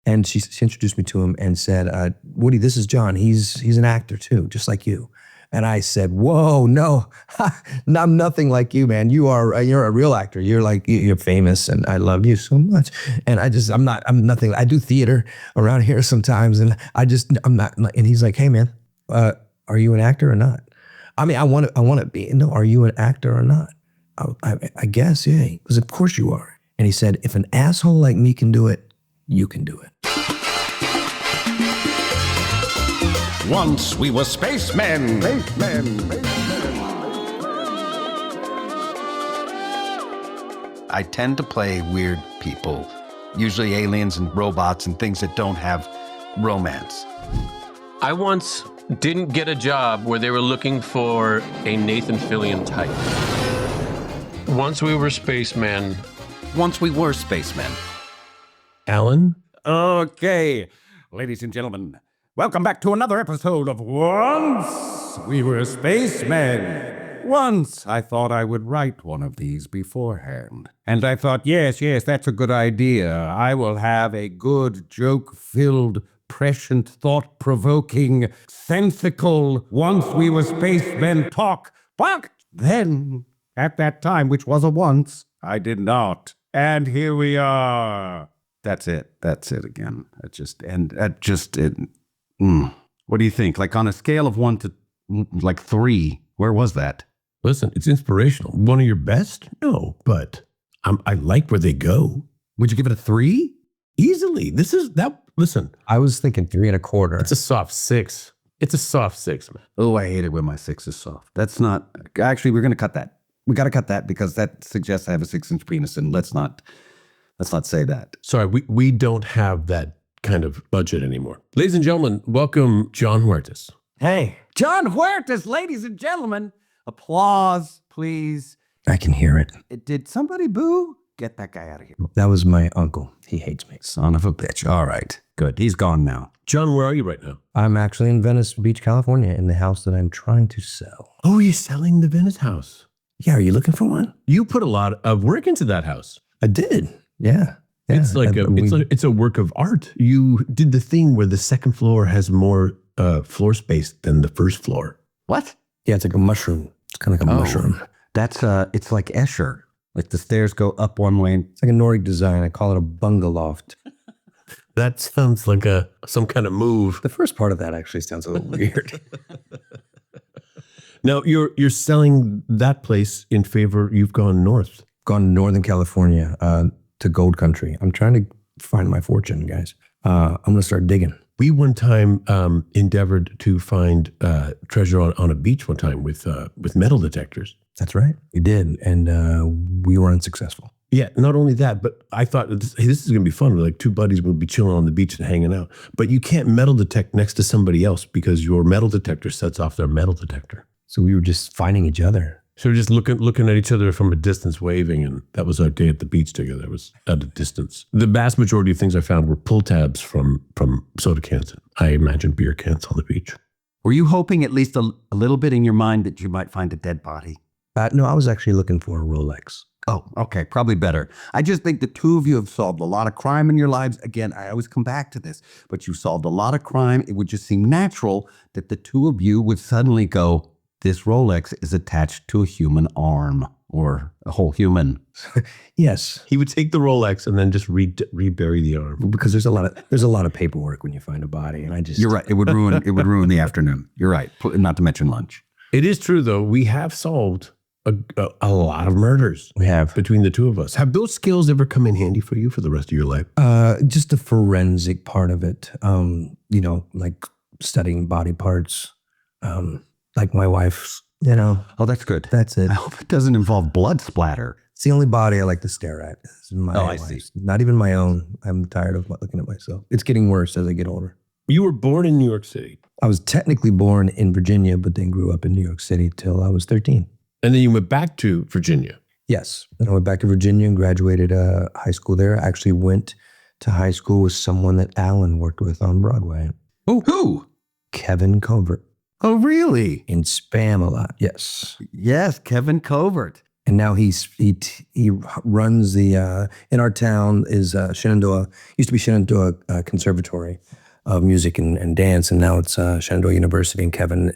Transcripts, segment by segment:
And she introduced me to him and said, Woody, this is Jon. He's an actor too, just like you. And I said, whoa, no, I'm nothing like you, man. You're a real actor. You're famous and I love you so much. And I'm nothing. I do theater around here sometimes. And I'm not, and he's like, hey man, are you an actor or not? I mean, I want to be, no, are you an actor or not? I guess, yeah. Because of course you are. And he said, if an asshole like me can do it, you can do it. Once we were spacemen. I tend to play weird people, usually aliens and robots and things that don't have romance. I once didn't get a job where they were looking for a Nathan Fillion type. Once we were spacemen. Once we were spacemen. Alan? Okay, ladies and gentlemen, welcome back to another episode of Once We Were Spacemen. Once I thought I would write one of these beforehand. And I thought, yes, that's a good idea. I will have a good joke-filled, prescient, thought-provoking, sensical Once We Were Spacemen talk. But then, at that time, which was a once, I did not. And here we are. That's it again. What do you think? Like on a scale of 1 to like 3, where was that? Listen, it's inspirational. One of your best? No, but I like where they go. Would you give it a 3? Easily. Listen. I was thinking 3 1/4. It's a soft 6. It's a soft 6, man. Oh, I hate it when my 6 is soft. That's not, actually, we're going to cut that. We got to cut that because that suggests I have a 6-inch penis, and let's not say that. Sorry, we don't have that kind of budget anymore. Ladies and gentlemen, welcome Jon Huertas. Hey. Jon Huertas, ladies and gentlemen. Applause, please. I can hear it. Did somebody boo? Get that guy out of here. That was my uncle. He hates me. Son of a bitch. All right. Good. He's gone now. John, where are you right now? I'm actually in Venice Beach, California, in the house that I'm trying to sell. Oh, you're selling the Venice house. Yeah, are you looking for one? You put a lot of work into that house. I did. Yeah. It's like it's a work of art. You did the thing where the second floor has more floor space than the first floor. What? Yeah, it's like a mushroom. It's kind of like a mushroom. That's it's like Escher. Like the stairs go up one way. It's like a Nordic design. I call it a bungaloft. That sounds like some kind of move. The first part of that actually sounds a little weird. Now you're selling that place in favor. You've gone north. Gone to Northern California to gold country. I'm trying to find my fortune, guys. I'm gonna start digging. We one time endeavored to find treasure on a beach one time with metal detectors. That's right, we did, and we were unsuccessful. Yeah, not only that, but I thought, hey, this is going to be fun. We're like two buddies will be chilling on the beach and hanging out. But you can't metal detect next to somebody else because your metal detector sets off their metal detector. So we were just finding each other. So we're just looking at each other from a distance, waving, and that was our day at the beach together. It was at a distance. The vast majority of things I found were pull tabs from soda cans. I imagine beer cans on the beach. Were you hoping at least a little bit in your mind that you might find a dead body? No, I was actually looking for a Rolex. Oh, okay, probably better. I just think the two of you have solved a lot of crime in your lives. Again, I always come back to this, but you solved a lot of crime. It would just seem natural that the two of you would suddenly go, this Rolex is attached to a human arm or a whole human. Yes. He would take the Rolex and then just rebury the arm. Because there's a lot of paperwork when you find a body, and I just... You're right. It would ruin the afternoon. You're right. Not to mention lunch. It is true, though. We have solved a lot of murders. We have. Between the two of us. Have those skills ever come in handy for you for the rest of your life? Just the forensic part of it. Like studying body parts. Like my wife's, Oh, that's good. That's it. I hope it doesn't involve blood splatter. It's the only body I like to stare at. This is my I wife's. see. Not even my own. I'm tired of looking at myself. It's getting worse as I get older. You were born in New York City. I was technically born in Virginia, but then grew up in New York City till I was 13. And then you went back to Virginia. Yes. Then I went back to Virginia and graduated high school there. I actually went to high school with someone that Alan worked with on Broadway. Oh, who? Kevin Covert. Oh, really? In Spam a lot, yes. Yes, Kevin Covert. And now he runs the in our town is Shenandoah, used to be Shenandoah Conservatory of Music and Dance, and now it's Shenandoah University, and Kevin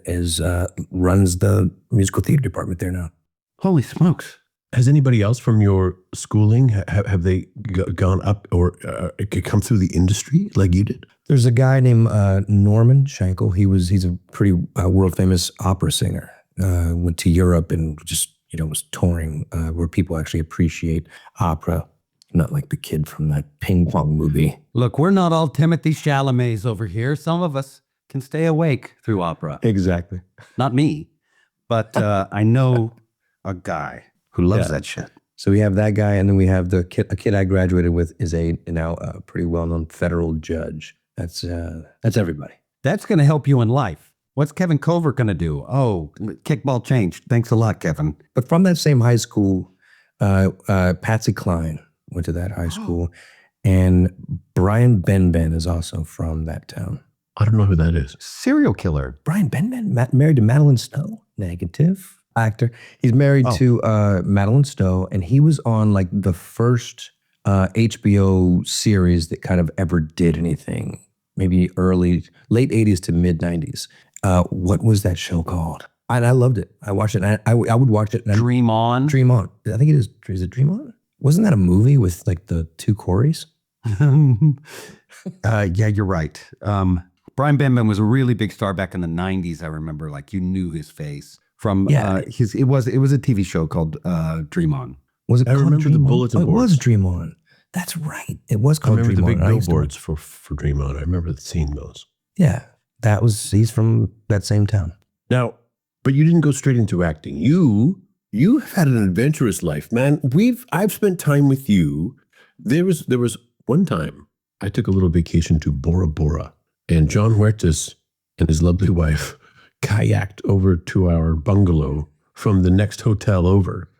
runs the musical theater department there now. Holy smokes. Has anybody else from your schooling, have they gone up or come through the industry like you did? There's a guy named Norman Schenkel. He's a pretty world famous opera singer. Went to Europe and just was touring where people actually appreciate opera, not like the kid from that ping pong movie. Look, we're not all Timothy Chalamets over here. Some of us can stay awake through opera. Exactly. Not me, but I know a guy who loves that shit. So we have that guy, and then we have a kid I graduated with is now a pretty well-known federal judge. That's everybody. That's going to help you in life. What's Kevin Covert going to do? Oh, kickball changed. Thanks a lot, Kevin. But from that same high school, Patsy Cline went to that high school, and Brian Benben is also from that town. I don't know who that is. Serial killer. Brian Benben, married to Madeline Stowe. Negative actor. He's married to Madeline Stowe, and he was on like the first HBO series that kind of ever did anything. Maybe late 80s to mid 90s. What was that show called? And I loved it. I watched it. And I would watch it. And Dream On. Dream On. I think it is. Is it Dream On? Wasn't that a movie with like the two Corys? Yeah, you're right. Brian Benben was a really big star back in the 90s. I remember, like, you knew his face from it was a TV show called Dream On. Was it? I called remember Dream the On? bulletin It boards. was Dream On. That's right. It was I called remember Dream the big On. I used to- billboards for Dream On. I remember seeing those. Yeah, he's from that same town. Now, but you didn't go straight into acting. You have had an adventurous life, man. I've spent time with you. There was one time I took a little vacation to Bora Bora, and Jon Huertas and his lovely wife kayaked over to our bungalow from the next hotel over.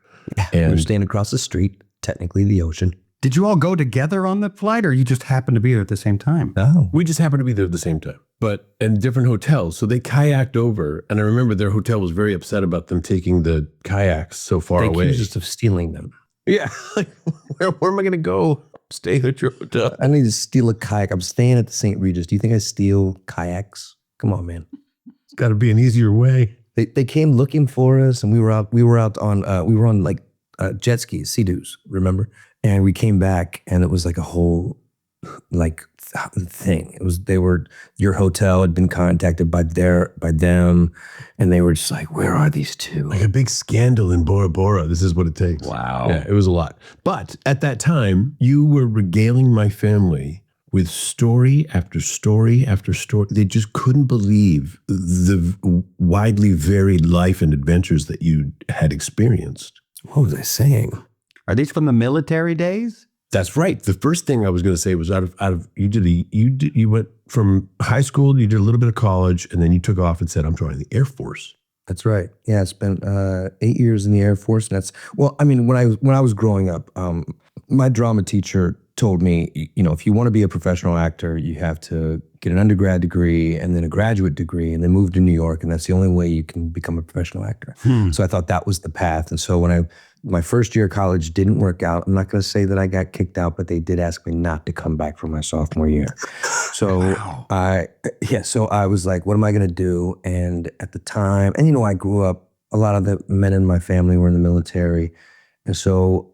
And we're staying across the street, technically the ocean. Did you all go together on the flight, or you just happened to be there at the same time? Oh, We just happened to be there at the same time, but in different hotels. So they kayaked over, and I remember their hotel was very upset about them taking the kayaks so far they away. accused us of stealing them. Yeah, like where am I going to go? Stay at your hotel. I need to steal a kayak. I'm staying at the St. Regis. Do you think I steal kayaks? Come on, man. It's got to be an easier way. They came looking for us, and we were on like jet skis, Sea-Doos, remember? And we came back, and it was like a whole like thing. Your hotel had been contacted by them, and they were just like, where are these two? Like a big scandal in Bora Bora. This is what it takes. Wow. Yeah, it was a lot. But at that time, you were regaling my family with story after story after story. They just couldn't believe the widely varied life and adventures that you had experienced. What was I saying? Are these from the military days? That's right. The first thing I was going to say was out of you went from high school, you did a little bit of college, and then you took off and said, I'm joining the Air Force. That's right. Yeah, I spent 8 years in the Air Force, and when I was growing up, my drama teacher told me, if you want to be a professional actor, you have to get an undergrad degree and then a graduate degree and then move to New York, and that's the only way you can become a professional actor. So I thought that was the path. And so when my first year of college didn't work out, I'm not going to say that I got kicked out, but they did ask me not to come back for my sophomore year. So so I was like, what am I going to do? And at the time, and I grew up, a lot of the men in my family were in the military. And so,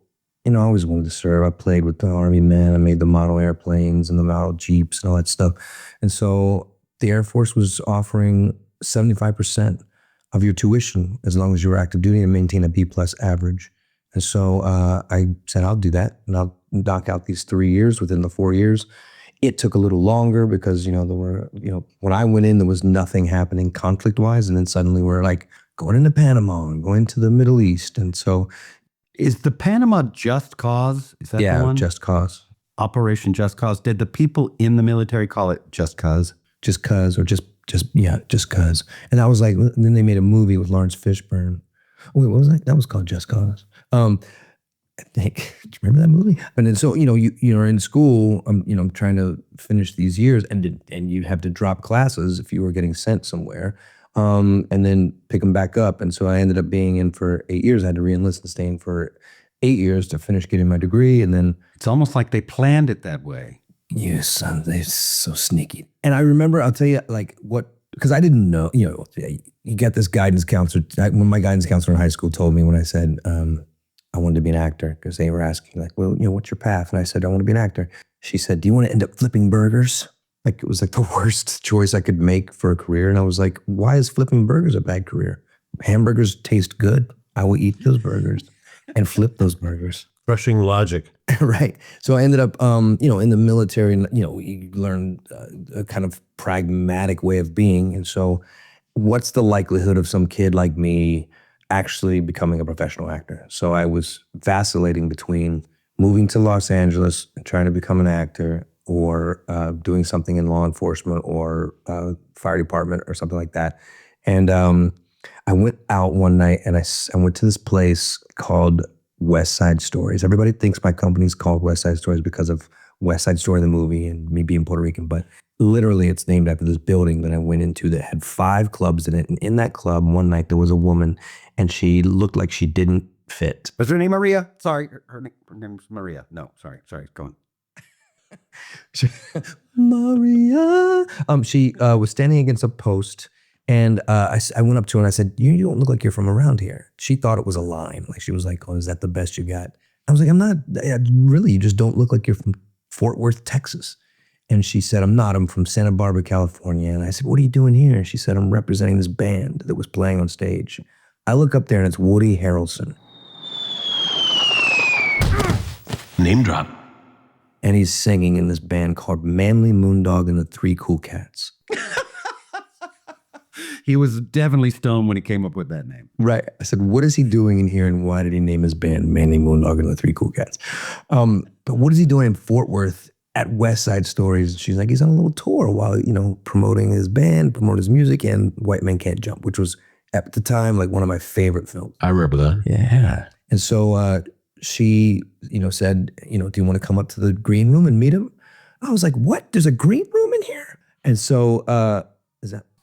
I always wanted to serve. I played with the Army men. I made the model airplanes and the model Jeeps and all that stuff. And so the Air Force was offering 75% of your tuition as long as you were active duty and maintain a B+ average. And so I said, I'll do that, and I'll knock out these 3 years within the 4 years. It took a little longer because, there were, when I went in, there was nothing happening conflict-wise. And then suddenly we're like going into Panama and going to the Middle East. And so Is the Panama Just Cause? Is that the one? Just Cause. Operation Just Cause. Did the people in the military call it Just Cause? Just Cause, or just Cause. And I was like, then they made a movie with Lawrence Fishburne. Wait, what was that? That was called Just Cause. I think, do you remember that movie? And then so, you're in school, I'm trying to finish these years, and you have to drop classes if you were getting sent somewhere, and then pick them back up. And so I ended up being in for 8 years. I had to re-enlist and stay in for 8 years to finish getting my degree. And then It's almost like they planned it that way. you son, they're so sneaky. And I remember, I'll tell you, like because I didn't know, you get this guidance counselor. When my guidance counselor in high school told me when I said I wanted to be an actor, because they were asking like, well, what's your path? And I said, I want to be an actor. She said, do you want to end up flipping burgers? Like it was like the worst choice I could make for a career. And I was like, why is flipping burgers a bad career? Hamburgers taste good. I will eat those burgers and flip those burgers. Crushing logic. Right. So I ended up, in the military, and, you learn a kind of pragmatic way of being. And so what's the likelihood of some kid like me actually becoming a professional actor? So I was vacillating between moving to Los Angeles and trying to become an actor, or doing something in law enforcement or fire department or something like that. And I went out one night and I went to this place called West Side Stories. Everybody thinks my company's called West Side Stories because of West Side Story, the movie, and me being Puerto Rican. But literally it's named after this building that I went into that had 5 clubs in it. And in that club, one night there was a woman and she looked like she didn't fit. Was her name Maria? Sorry, her name's Maria. No, sorry, go on. Maria. She was standing against a post, and I went up to her and I said, you don't look like you're from around here. She thought it was a line. Like she was like, oh, is that the best you got? I was like, I'm not, really, you just don't look like you're from Fort Worth, Texas. And she said, I'm not, I'm from Santa Barbara, California. And I said, what are you doing here? And she said, I'm representing this band that was playing on stage. I look up there and it's Woody Harrelson. Name drop. And he's singing in this band called Manly Moondog and the Three Cool Cats. He was definitely stoned when he came up with that name. Right. I said, what is he doing in here and why did he name his band Manly Moondog and the Three Cool Cats? But what is he doing in Fort Worth at West Side Stories? She's like, he's on a little tour while, promoting his band, promoting his music, and White Men Can't Jump, which was at the time like one of my favorite films. I remember that. Yeah. And so she, said, do you want to come up to the green room and meet him? I was like, what? There's a green room in here? And so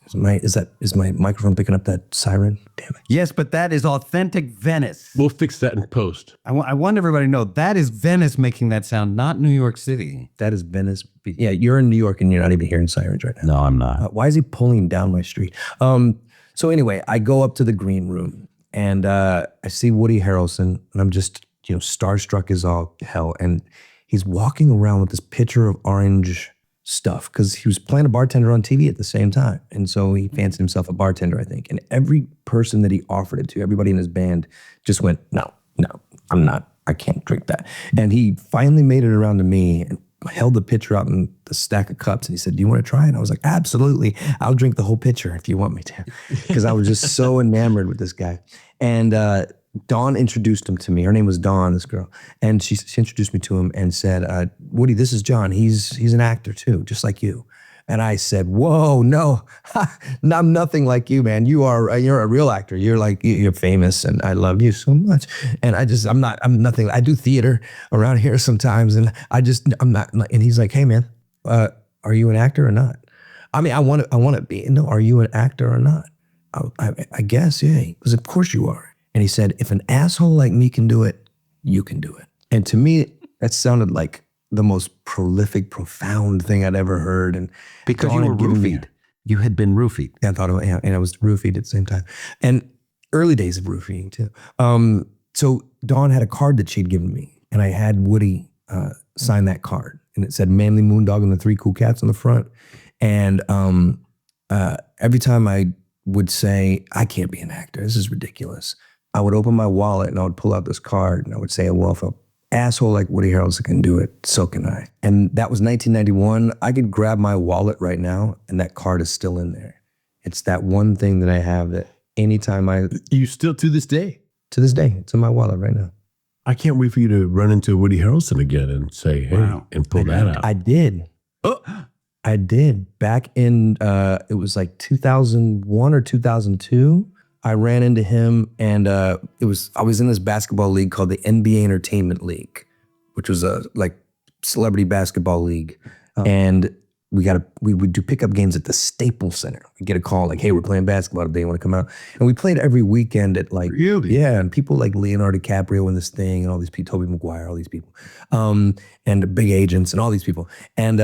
is my microphone picking up that siren? Damn it. Yes, but that is authentic Venice. We'll fix that in post. I want everybody to know that is Venice making that sound, not New York City. That is Venice. Yeah, you're in New York and you're not even hearing sirens right now. No, I'm not. Why is he pulling down my street? So anyway, I go up to the green room and I see Woody Harrelson and I'm just, starstruck as all hell. And he's walking around with this pitcher of orange stuff because he was playing a bartender on TV at the same time. And so he fancied himself a bartender, I think. And every person that he offered it to, everybody in his band just went, no, I'm not. I can't drink that. And he finally made it around to me and held the pitcher out in the stack of cups. And he said, do you want to try it? And I was like, absolutely. I'll drink the whole pitcher if you want me to. Because I was just so enamored with this guy. And Dawn introduced him to me. Her name was Dawn, this girl. And she introduced me to him and said, Woody, this is Jon. He's an actor too, just like you. And I said, whoa, no, I'm nothing like you, man. You're a real actor. You're famous and I love you so much. And I'm nothing. I do theater around here sometimes. And I'm not, and he's like, hey man, are you an actor or not? I mean, I want to be, no, are you an actor or not? I guess, yeah, because of course you are. And he said, if an asshole like me can do it, you can do it. And to me, that sounded like the most prolific, profound thing I'd ever heard. And because you were roofied. You had been roofied. Yeah, I thought about it, yeah, and I was roofied at the same time. And early days of roofing too. So Dawn had a card that she'd given me, and I had Woody sign that card. And it said Manly Moondog and the Three Cool Cats on the front. And every time I would say, I can't be an actor, this is ridiculous, I would open my wallet and I would pull out this card and I would say, well, if an asshole like Woody Harrelson can do it, so can I. And that was 1991. I could grab my wallet right now and that card is still in there. It's that one thing that I have that anytime You still to this day? To this day, it's in my wallet right now. I can't wait for you to run into Woody Harrelson again and say, hey, wow, and pull that out. I did. Oh. I did. Back in, it was like 2001 or 2002. I ran into him and I was in this basketball league called the NBA Entertainment League, which was a like celebrity basketball league. And we would do pickup games at the Staples Center. We get a call like, hey, we're playing basketball today. You want to come out? And we played every weekend at like, Really? yeah, and people like Leonardo DiCaprio in this thing, and all these people, Tobey Maguire, all these people, and big agents and all these people. And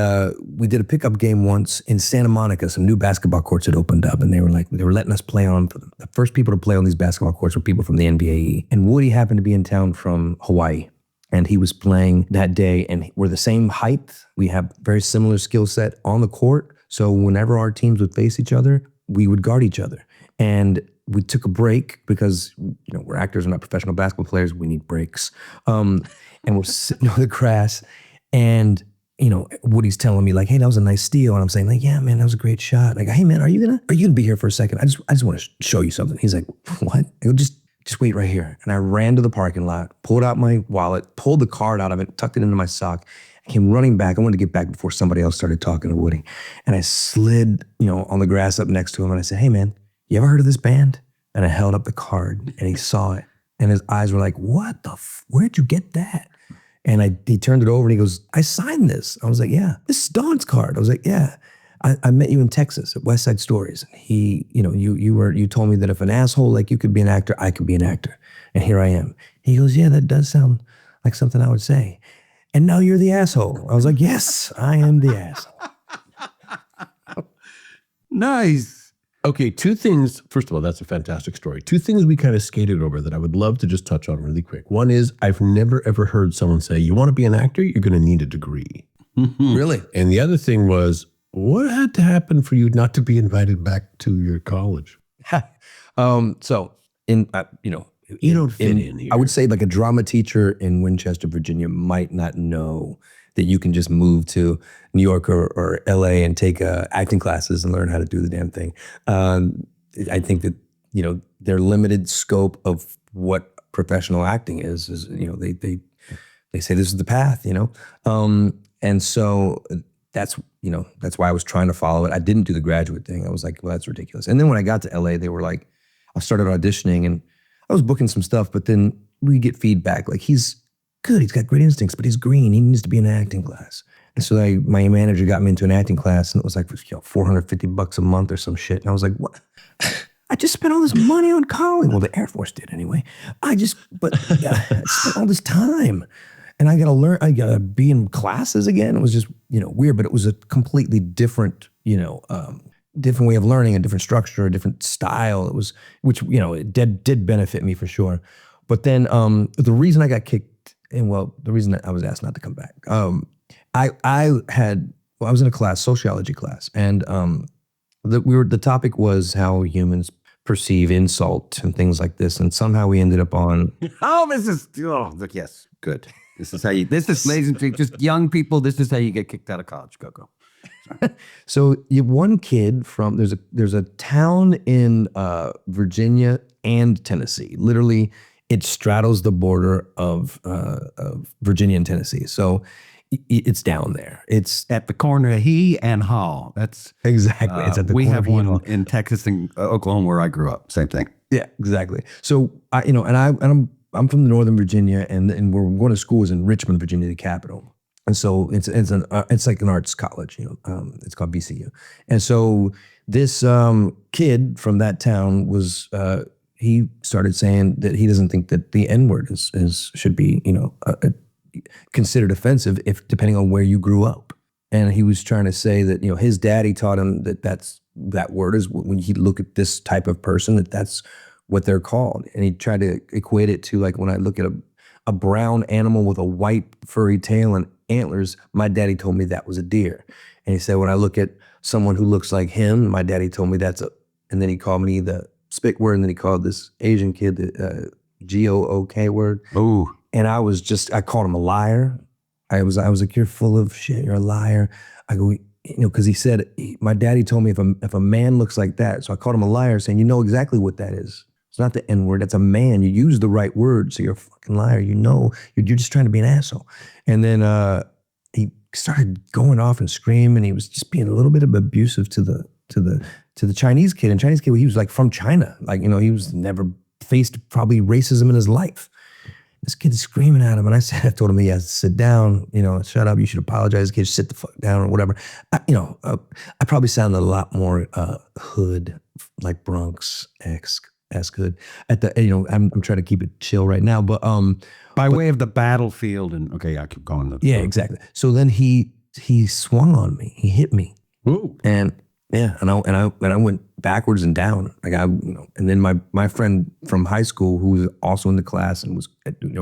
we did a pickup game once in Santa Monica. Some new basketball courts had opened up, and they were letting us play on. The first people to play on these basketball courts were people from the NBA. And Woody happened to be in town from Hawaii. And he was playing that day, and we're the same height. We have very similar skill set on the court. So whenever our teams would face each other, we would guard each other. And we took a break because, we're actors, we're not professional basketball players. We need breaks. And we're sitting on the grass, and Woody's telling me like, hey, that was a nice steal. And I'm saying like, yeah, man, that was a great shot. Like, hey, man, are you gonna be here for a second? I just want to show you something. He's like, what? I go, just wait right here. And I ran to the parking lot, pulled out my wallet, pulled the card out of it, tucked it into my sock. I came running back. I wanted to get back before somebody else started talking to Woody. And I slid, on the grass up next to him. And I said, hey, man, you ever heard of this band? And I held up the card, and he saw it. And his eyes were like, what where'd you get that? And he turned it over, and he goes, I signed this. I was like, yeah, this is Don's card. I was like, yeah. I met you in Texas at West Side Stories. He, you told me that if an asshole like you could be an actor, I could be an actor. And here I am. He goes, yeah, that does sound like something I would say. And now you're the asshole. I was like, yes, I am the asshole. Nice. Okay, two things. First of all, that's a fantastic story. Two things we kind of skated over that I would love to just touch on really quick. One is I've never, ever heard someone say, you want to be an actor? You're going to need a degree. Really? And the other thing was, what had to happen for you not to be invited back to your college? So in You don't fit in here. I would say like a drama teacher in Winchester, Virginia might not know that you can just move to New York or LA and take acting classes and learn how to do the damn thing. I think that, their limited scope of what professional acting is they say this is the path, and so that's why I was trying to follow it. I didn't do the graduate thing. I was like, well, that's ridiculous. And then when I got to LA, they were like, I started auditioning and I was booking some stuff, but then we get feedback like, he's good, he's got great instincts, but he's green, he needs to be in an acting class. And so my manager got me into an acting class, and it was like $450 a month or some shit. And I was like, what? I just spent all this money on college. Well, the Air Force did anyway. I spent all this time. And I gotta be in classes again. It was just, weird, but it was a completely different, different way of learning, a different structure, a different style. It was, it did benefit me for sure. But then the reason I got kicked, the reason that I was asked not to come back, I was in a class, sociology class, and the topic was how humans perceive insult and things like this, and somehow we ended up on. Yes, good. This is, ladies and gentlemen, just young people, this is how you get kicked out of college. Go. So you have one kid from, there's a town in Virginia and Tennessee. Literally, it straddles the border of Virginia and Tennessee. So it's down there. It's At the corner of He and Hall. That's exactly. It's at the we corner have of He and one Hall. in Texas and Oklahoma where I grew up. Same thing. Yeah, exactly. So I'm from Northern Virginia, and we're going to schools in Richmond, Virginia, the capital. And so it's like an arts college, it's called BCU. And so this kid from that town was he started saying that he doesn't think that the N-word should be considered offensive if depending on where you grew up. And he was trying to say that his daddy taught him that word is when he look at this type of person that's what they're called. And he tried to equate it to like when I look at a brown animal with a white furry tail and antlers, my daddy told me that was a deer. And he said, when I look at someone who looks like him, my daddy told me and then he called me the spick word, and then he called this Asian kid the GOOK word. Ooh. And I called him a liar. I was like, you're full of shit, you're a liar. I go, because he said, my daddy told me if a man looks like that, so I called him a liar, saying, you know exactly what that is. It's not the N-word. That's a man. You use the right word, so you're a fucking liar. You're just trying to be an asshole. And then he started going off and screaming. He was just being a little bit of abusive to the Chinese kid. And Chinese kid, he was like from China. Like he was never faced probably racism in his life. This kid's screaming at him. And I told him he has to sit down, shut up. You should apologize. Kid, sit the fuck down or whatever. I probably sounded a lot more hood, like Bronx-esque hood. I'm trying to keep it chill right now. But By way of the battlefield and okay, I keep going. Yeah, exactly. So then he swung on me. He hit me. Ooh. And yeah, and I went backwards and down. And then my friend from high school who was also in the class and was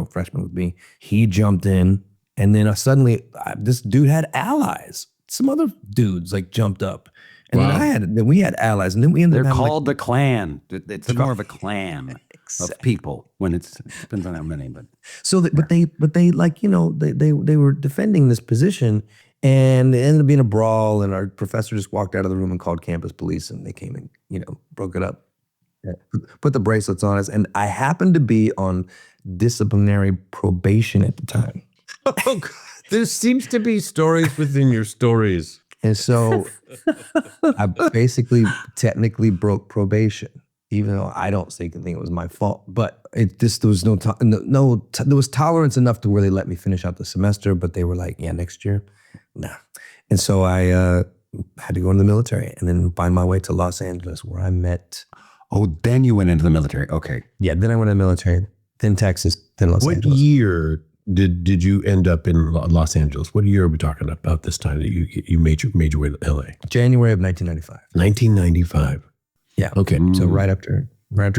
freshman with me, he jumped in, and then suddenly this dude had allies. Some other dudes like jumped up, and then we had allies, and then we ended They're up called the clan. It's more of a clan of people when it depends on how many, but they were defending this position. And it ended up being a brawl, and our professor just walked out of the room and called campus police, and they came and, broke it up. Yeah. Put the bracelets on us. And I happened to be on disciplinary probation at the time. Oh, there seems to be stories within your stories. And so I basically technically broke probation, even though I don't think it was my fault. But there was there was tolerance enough to where they let me finish out the semester, but they were like, yeah, next year. Nah. And so I had to go into the military and then find my way to Los Angeles, where I met. Oh, then you went into the military. Okay. Yeah, then I went to the military, then Texas, then Los Angeles. What year did you end up in Los Angeles? What year are we talking about this time that you made your way to LA? January of 1995. 1995. Yeah. Okay. So right after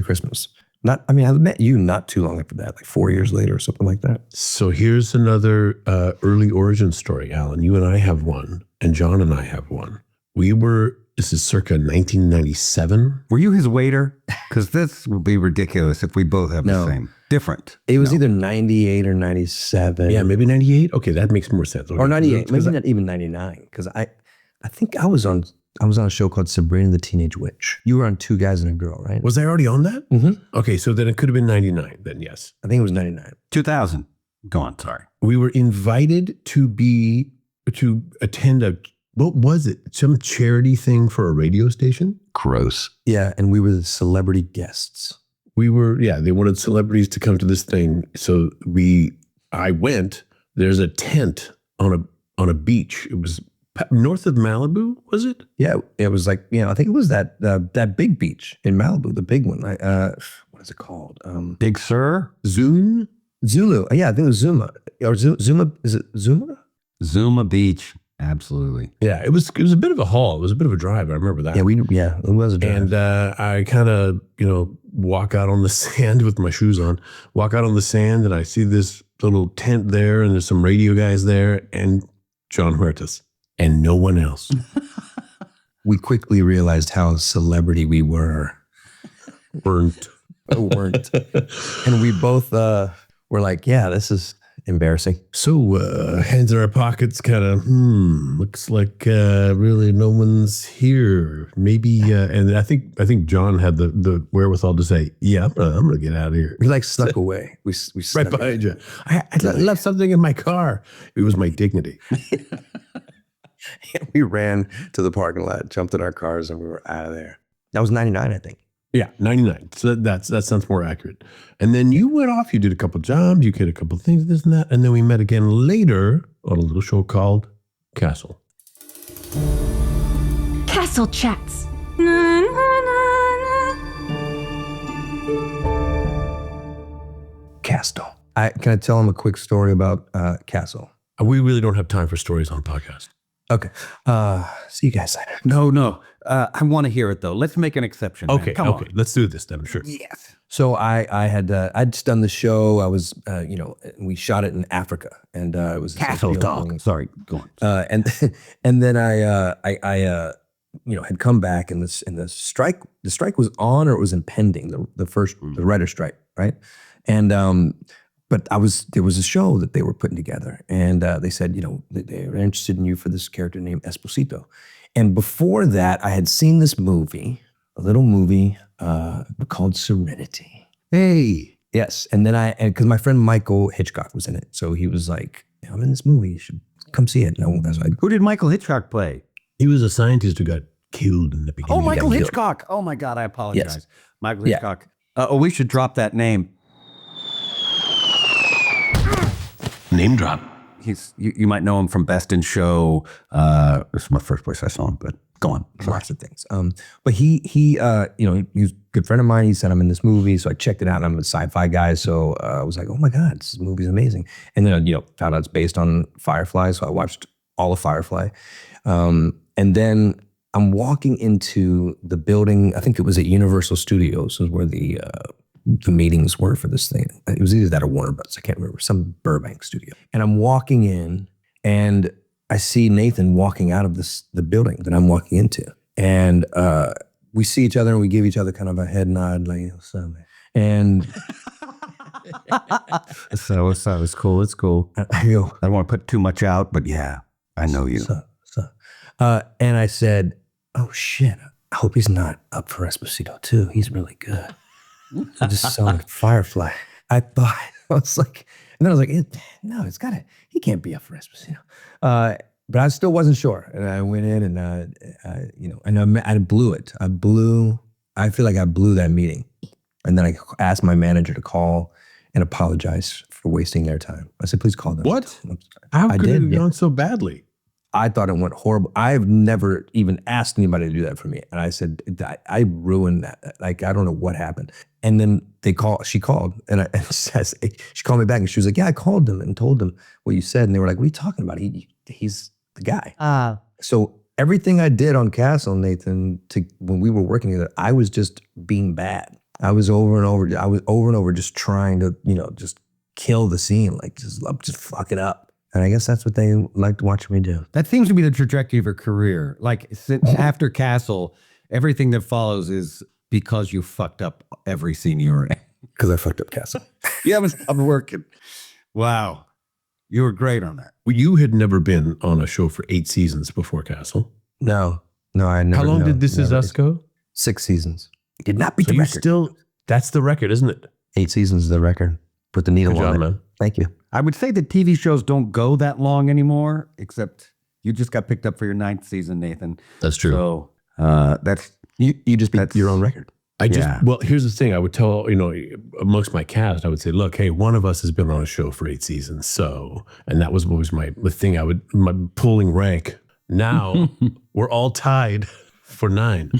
Christmas. I met you not too long after that, like 4 years later or something like that. So here's another early origin story, Alan. You and I have one, and John and I have one. This is circa 1997. Were you his waiter? Because this will be ridiculous if we both have the same. Different. It was either 98 or 97. Yeah, maybe 98. Okay, that makes more sense. Okay. Or 98, maybe not even 99. Because I think I was on a show called Sabrina the Teenage Witch. You were on Two Guys and a Girl, right? Was I already on that? Mm-hmm. Okay, so then it could have been 99 then, yes. I think it was 99. 2000. Go on, sorry. We were invited to attend what was it? Some charity thing for a radio station? Gross. Yeah, and we were the celebrity guests. They wanted celebrities to come to this thing. So I went. There's a tent on a beach. It was north of Malibu, was it? Yeah, it was like, I think it was that big beach in Malibu, the big one. What is it called? Big Sur? Zulu? Yeah, I think it was Zuma. Or Zuma, is it Zuma? Zuma Beach. Absolutely. Yeah, it was a bit of a haul. It was a bit of a drive. I remember that. Yeah, it was a drive. And I kind of, walk out on the sand with my shoes on, walk out on the sand, and I see this little tent there, and there's some radio guys there, and Jon Huertas, and no one else. We quickly realized how celebrity we were. Weren't. And we both were like, yeah, this is embarrassing. So hands in our pockets, kind of, looks like really no one's here. Maybe, and I think John had the wherewithal to say, yeah, I'm gonna get out of here. We like snuck away. We Right behind you. I left something in my car. It was my dignity. We ran to the parking lot, jumped in our cars, and we were out of there. That was 99, I think. Yeah, 99. So that sounds more accurate. And then you went off, you did a couple jobs, you did a couple things, this and that. And then we met again later on a little show called Castle. Castle Chats. Castle. Can I tell him a quick story about Castle? We really don't have time for stories on podcast. Okay. See you guys later. No. I want to hear it though. Let's make an exception. Man. Okay. Come on. Let's do this then. Sure. Yes. So I'd just done the show. I was, we shot it in Africa, and it was Castle Talk. Sorry, go on. And then I had come back, and the strike was on, or it was impending. The writer's strike, right? And but there was a show that they were putting together, and they said, they were interested in you for this character named Esposito. And before that, I had seen this movie, a little movie called Serenity. Hey. Yes. And then because my friend Michael Hitchcock was in it. So he was like, I'm in this movie. You should come see it. No, that's Who did Michael Hitchcock play? He was a scientist who got killed in the beginning. Oh, Michael Hitchcock. Oh my God, I apologize. Yes. Michael Hitchcock. We should drop that name. Name drop. You might know him from Best in Show. This is my first place I saw him, but go on. Lots of things. But he he's a good friend of mine. He said I'm in this movie, so I checked it out. And I'm a sci-fi guy, so I was like, oh my god, this movie's amazing. And then found out it's based on Firefly, so I watched all of Firefly. And then I'm walking into the building. I think it was at Universal Studios, was where the meetings were for this thing. It was either that or Warner Bros. I can't remember, some Burbank studio. And I'm walking in, and I see Nathan walking out of the building that I'm walking into. And we see each other, and we give each other kind of a head nod, like, what's up, man? And so it's cool. It's cool. I go, I don't want to put too much out, but yeah, I know you. And I said, oh shit, I hope he's not up for Esposito too. He's really good. I just saw Firefly. I was like, and then I was like, no, he can't be up for Esposito. But I still wasn't sure. And I went in and, I blew it. I feel like I blew that meeting. And then I asked my manager to call and apologize for wasting their time. I said, please call them. What? How could it have gone so badly? I thought it went horrible. I've never even asked anybody to do that for me. And I said, I ruined that. Like, I don't know what happened. And then she called and she called me back and she was like, yeah, I called them and told them what you said. And they were like, what are you talking about? He's the guy. So everything I did on Castle, Nathan, when we were working together, I was just being bad. I was over and over just trying to, just kill the scene, like just fuck it up. And I guess that's what they liked watching me do. That seems to be the trajectory of a career. Like since after Castle, everything that follows is because you fucked up every scene you were in. Because I fucked up Castle. You haven't stopped working. Wow. You were great on that. Well, you had never been on a show for 8 seasons before Castle. No, I never. How long did This Is Us go? 6 seasons. Did not beat the record. That's the record, isn't it? 8 seasons is the record. Put the needle on it. Man. Thank you. I would say that TV shows don't go that long anymore, except you just got picked up for your 9th season, Nathan. That's true. So that's you just beat your own record. Well, here's the thing. I would tell, amongst my cast, I would say, look, hey, one of us has been on a show for 8 seasons. So, and that was always the thing my pulling rank. Now we're all tied for 9.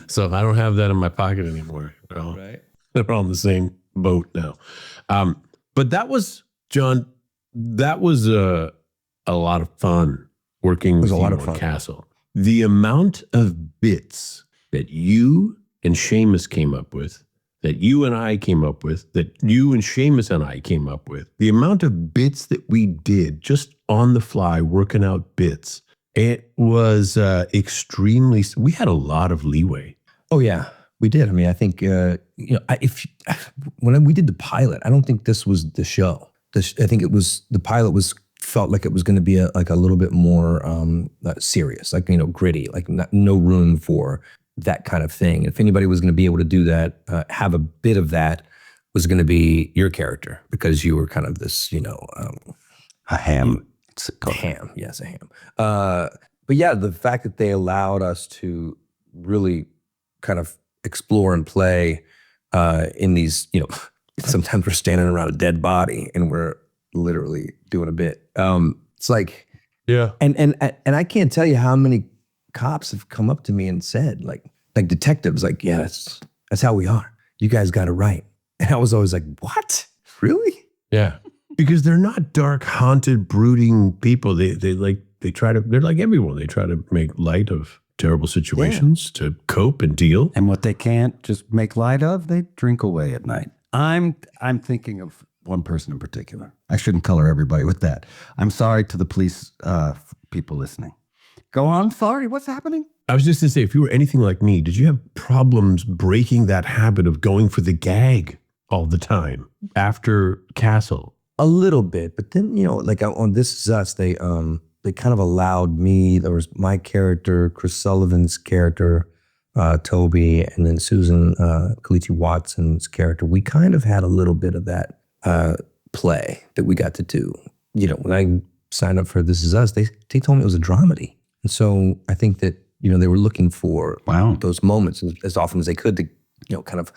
So I don't have that in my pocket anymore. Right. They're all in the same boat now. But that was, John, that was a lot of fun working with you on Castle. The amount of bits that you and Seamus came up with, that you and I came up with, that you and Seamus and I came up with, the amount of bits that we did just on the fly, working out bits, it was extremely, we had a lot of leeway. Oh, yeah. We did. I mean, I think, when we did the pilot, I don't think this was the show. I think the pilot felt like it was going to be a little bit more serious, like, gritty, like no room for that kind of thing. If anybody was going to be able to do that, have a bit of that was going to be your character, because you were kind of this, a ham. Ham. Yes, a ham. But yeah, the fact that they allowed us to really kind of explore and play in these, sometimes we're standing around a dead body and we're literally doing a bit. It's like, yeah. And I can't tell you how many cops have come up to me and said, like detectives, like, yeah, that's how we are. You guys got it right. And I was always like, what? Really? Yeah. Because they're not dark, haunted, brooding people. They're like everyone. They try to make light of terrible situations to cope and deal. And what they can't just make light of, they drink away at night. I'm thinking of one person in particular. I shouldn't color everybody with that. I'm sorry to the police people listening. Go on. Sorry. What's happening? I was just going to say, if you were anything like me, did you have problems breaking that habit of going for the gag all the time after Castle? A little bit, but then, like on This Is Us, they kind of allowed me, there was my character, Chris Sullivan's character, Toby, and then Susan Kalichi Watson's character. We kind of had a little bit of that play that we got to do. When I signed up for This Is Us, they told me it was a dramedy. And so I think that, they were looking for those moments as often as they could to, kind of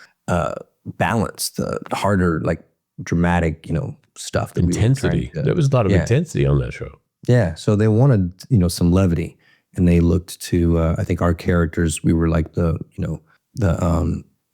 balance the harder, like dramatic, stuff. That we were Intensity. trying to- There was a lot of Yeah. intensity on that show. Yeah, so they wanted, some levity, and they looked to, I think our characters, we were like the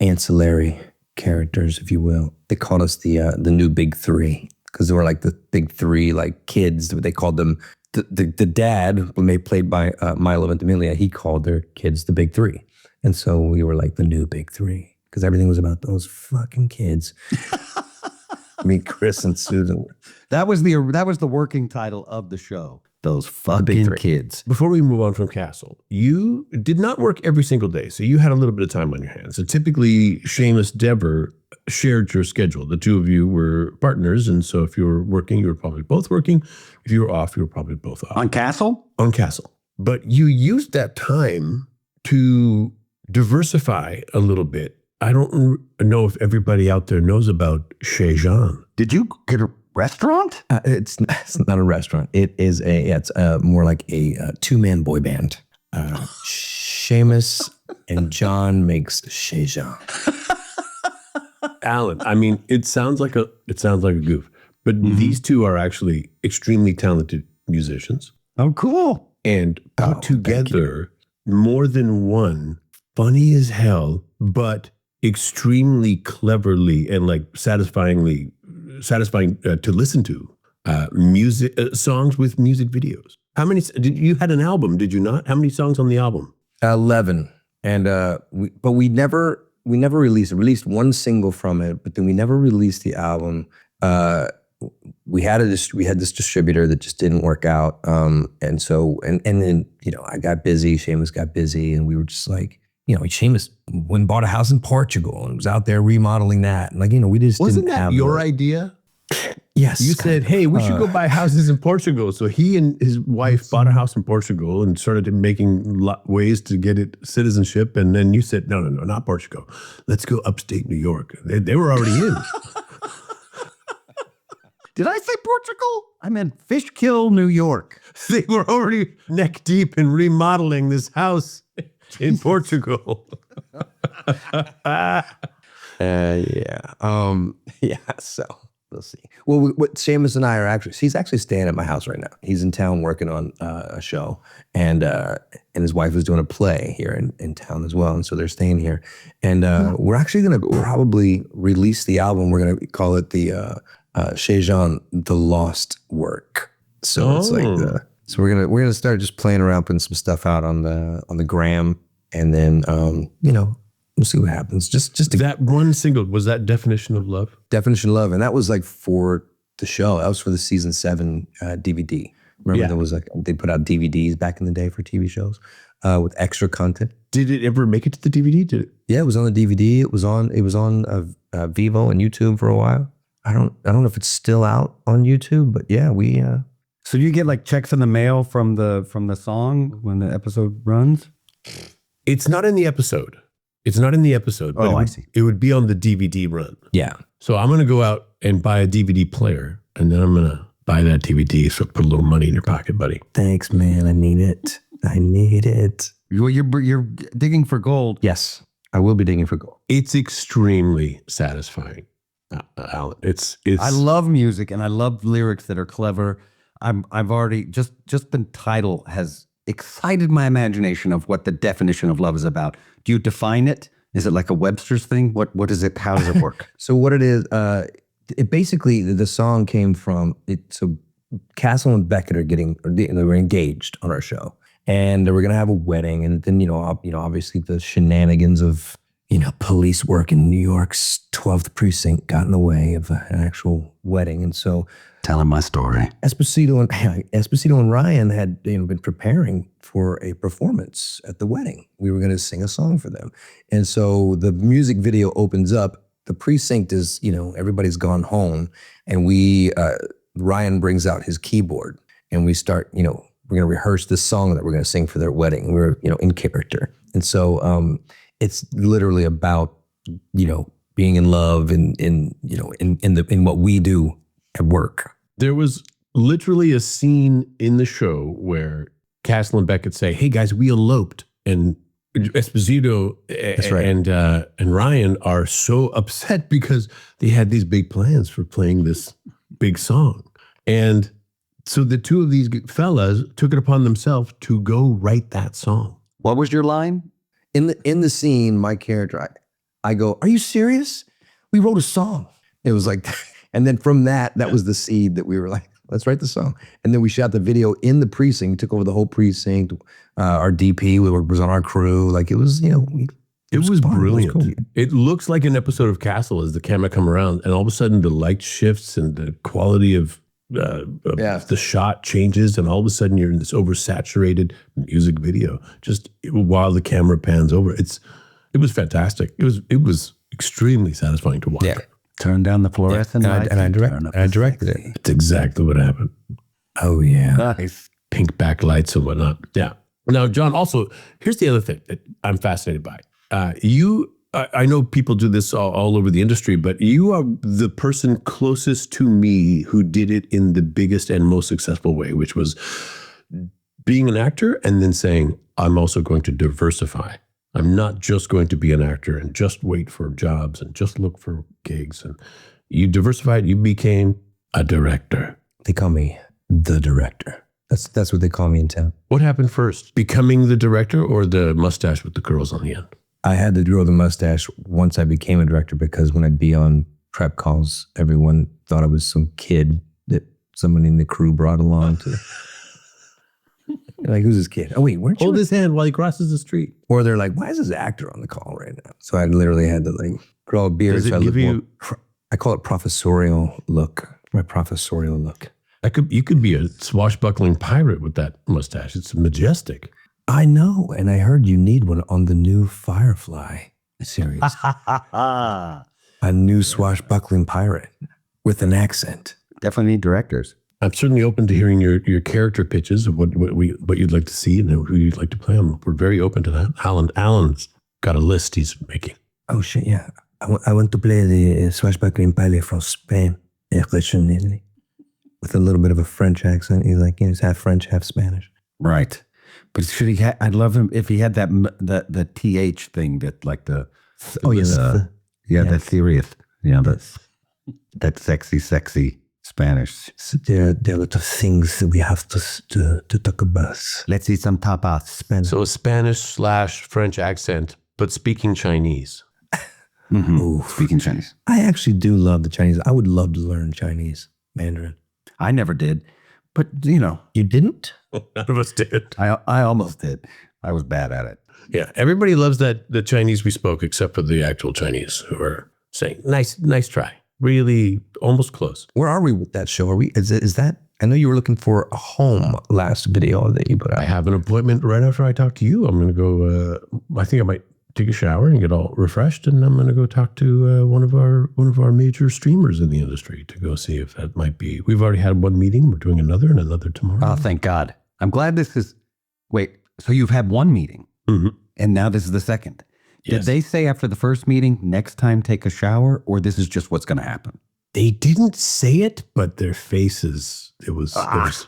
ancillary characters, if you will. They called us the new big three, because they were like the big three, like kids. They called them, the dad, played by Milo Ventimiglia, he called their kids the big three. And so we were like the new big three, because everything was about those fucking kids. Me, Chris, and Susan. That was the working title of the show. Those fucking three. kids. Before we move on from Castle, you did not work every single day, so you had a little bit of time on your hands. So typically, Seamus, Deborah shared your schedule. The two of you were partners, and so if you were working, you were probably both working. If you were off, you were probably both off. On Castle? On Castle. But you used that time to diversify a little bit. I don't know if everybody out there knows about Chez Jean. Did you get a restaurant? It's not a restaurant. It's more like a two-man boy band. Seamus and John makes Chez Jean. Alan, I mean, it sounds like a goof, but these two are actually extremely talented musicians Oh, cool. and Oh, put together more than one funny as hell, but extremely cleverly and like satisfying to listen to music songs with music videos. How many did you had an album? Did you not? How many songs on the album? 11, and we never released it. Released one single from it, but then we never released the album. We had this distributor that just didn't work out, and then I got busy, Seamus got busy, and we were just like. Seamus went and bought a house in Portugal and was out there remodeling that. And we just Wasn't didn't that have your idea? Yes. You said, hey, we should go buy houses in Portugal. So he and his wife bought a house in Portugal and started making ways to get it citizenship. And then you said, no, not Portugal. Let's go upstate New York. They were already in. Did I say Portugal? I meant Fishkill, New York. They were already neck deep in remodeling this house in Portugal. Yeah. So we'll see. Well, what Seamus and I are he's actually staying at my house right now. He's in town working on a show, and his wife is doing a play here in town as well. And so they're staying here. And we're actually going to probably release the album. We're going to call it the Chez Jean, The Lost Work. So it's like so we're gonna start just playing around, putting some stuff out on the gram, and then we'll see what happens. Just That one single, was that Definition of Love? Definition of Love, and that was like for the show. That was for the season 7 DVD. Remember, there was they put out DVDs back in the day for TV shows with extra content. Did it ever make it to the DVD? Did it? Yeah, it was on the DVD. It was on Vivo and YouTube for a while. I don't know if it's still out on YouTube, but yeah, we. So you get like checks in the mail from the song when the episode runs? It's not in the episode. But I see. It would be on the DVD run. Yeah. So I'm going to go out and buy a DVD player, and then I'm going to buy that DVD. So put a little money in your pocket, buddy. Thanks, man. I need it. You're digging for gold. Yes, I will be digging for gold. It's extremely satisfying, Alan. It's. I love music and I love lyrics that are clever. I've already just the title has excited my imagination of what the definition of love is about. Do you define it? Is it like a Webster's thing? What is it? How does it work? So what it is, it basically the song came from it. So Castle and Beckett they were engaged on our show, and they were gonna have a wedding, and then obviously the shenanigans of police work in New York's 12th precinct got in the way of an actual wedding, and so. Telling my story. Esposito and Ryan had been preparing for a performance at the wedding. We were going to sing a song for them. And so the music video opens up. The precinct is, everybody's gone home. And Ryan brings out his keyboard and we start, we're going to rehearse this song that we're going to sing for their wedding. We're, in character. And so it's literally about, being in love and in what we do at work. There was literally a scene in the show where Castle and Beckett say, "Hey guys, we eloped," and Esposito and Ryan are so upset because they had these big plans for playing this big song. And so the two of these fellas took it upon themselves to go write that song. What was your line? In the scene, my character, I go, "Are you serious? We wrote a song." It was like, and then from that was the seed that we were like, let's write the song. And then we shot the video in the precinct, took over the whole precinct. Our DP was on our crew. Like it was, it was fun. brilliant. It was cool. It looks like an episode of Castle as the camera come around, and all of a sudden the light shifts and the quality of the shot changes, and all of a sudden you're in this oversaturated music video. Just while the camera pans over, it was fantastic. It was extremely satisfying to watch. Yeah. Turn down the fluorescent lights. And I directed it. It's exactly what happened. Oh yeah. Nice. Pink backlights and whatnot. Yeah. Now, John, also, here's the other thing that I'm fascinated by. I know people do this all over the industry, but you are the person closest to me who did it in the biggest and most successful way, which was being an actor and then saying, I'm also going to diversify. I'm not just going to be an actor and just wait for jobs and just look for gigs. And you diversified, you became a director. They call me the director. That's what they call me in town. What happened first? Becoming the director or the mustache with the curls on the end? I had to grow the mustache once I became a director, because when I'd be on prep calls, everyone thought I was some kid that someone in the crew brought along to. Like, who's this kid? Oh, wait, weren't you? Hold his hand while he crosses the street. Or they're like, why is this actor on the call right now? So I literally had to like grow a beard. Does it so give you? I call it professorial look. My professorial look. You could be a swashbuckling pirate with that mustache. It's majestic. I know, and I heard you need one on the new Firefly series. A new swashbuckling pirate with an accent. Definitely need directors. I'm certainly open to hearing your character pitches of what you'd like to see and who you'd like to play on. We're very open to that. Alan's got a list he's making. Oh shit, yeah. I want to play the swashbuckling pilot from Spain, originally, with a little bit of a French accent. He's like, he's half French, half Spanish. Right. But should he? I'd love him if he had the TH thing that like the. Oh yes. That serious. Yeah, that sexy Spanish. So there are a lot of things that we have to talk about. Let's eat some tapas. Spanish. So a Spanish/French accent, but speaking Chinese. Mm-hmm. Speaking Chinese. I actually do love the Chinese. I would love to learn Chinese, Mandarin. I never did, but you didn't. None of us did. I almost did. I was bad at it. Yeah, everybody loves the Chinese we spoke, except for the actual Chinese who are saying, nice try. Really almost close. Where are we with that show? Are we? Is that? I know you were looking for a home last video that you put out. I have an appointment right after I talk to you. I'm going to go. I think I might take a shower and get all refreshed, and I'm going to go talk to one of our major streamers in the industry to go see if that might be. We've already had one meeting. We're doing another and another tomorrow. Oh, thank God! I'm glad this is. Wait, so you've had one meeting, and now this is the second. Yes. Did they say after the first meeting, next time take a shower, or this is just what's going to happen? They didn't say it, but their faces, it was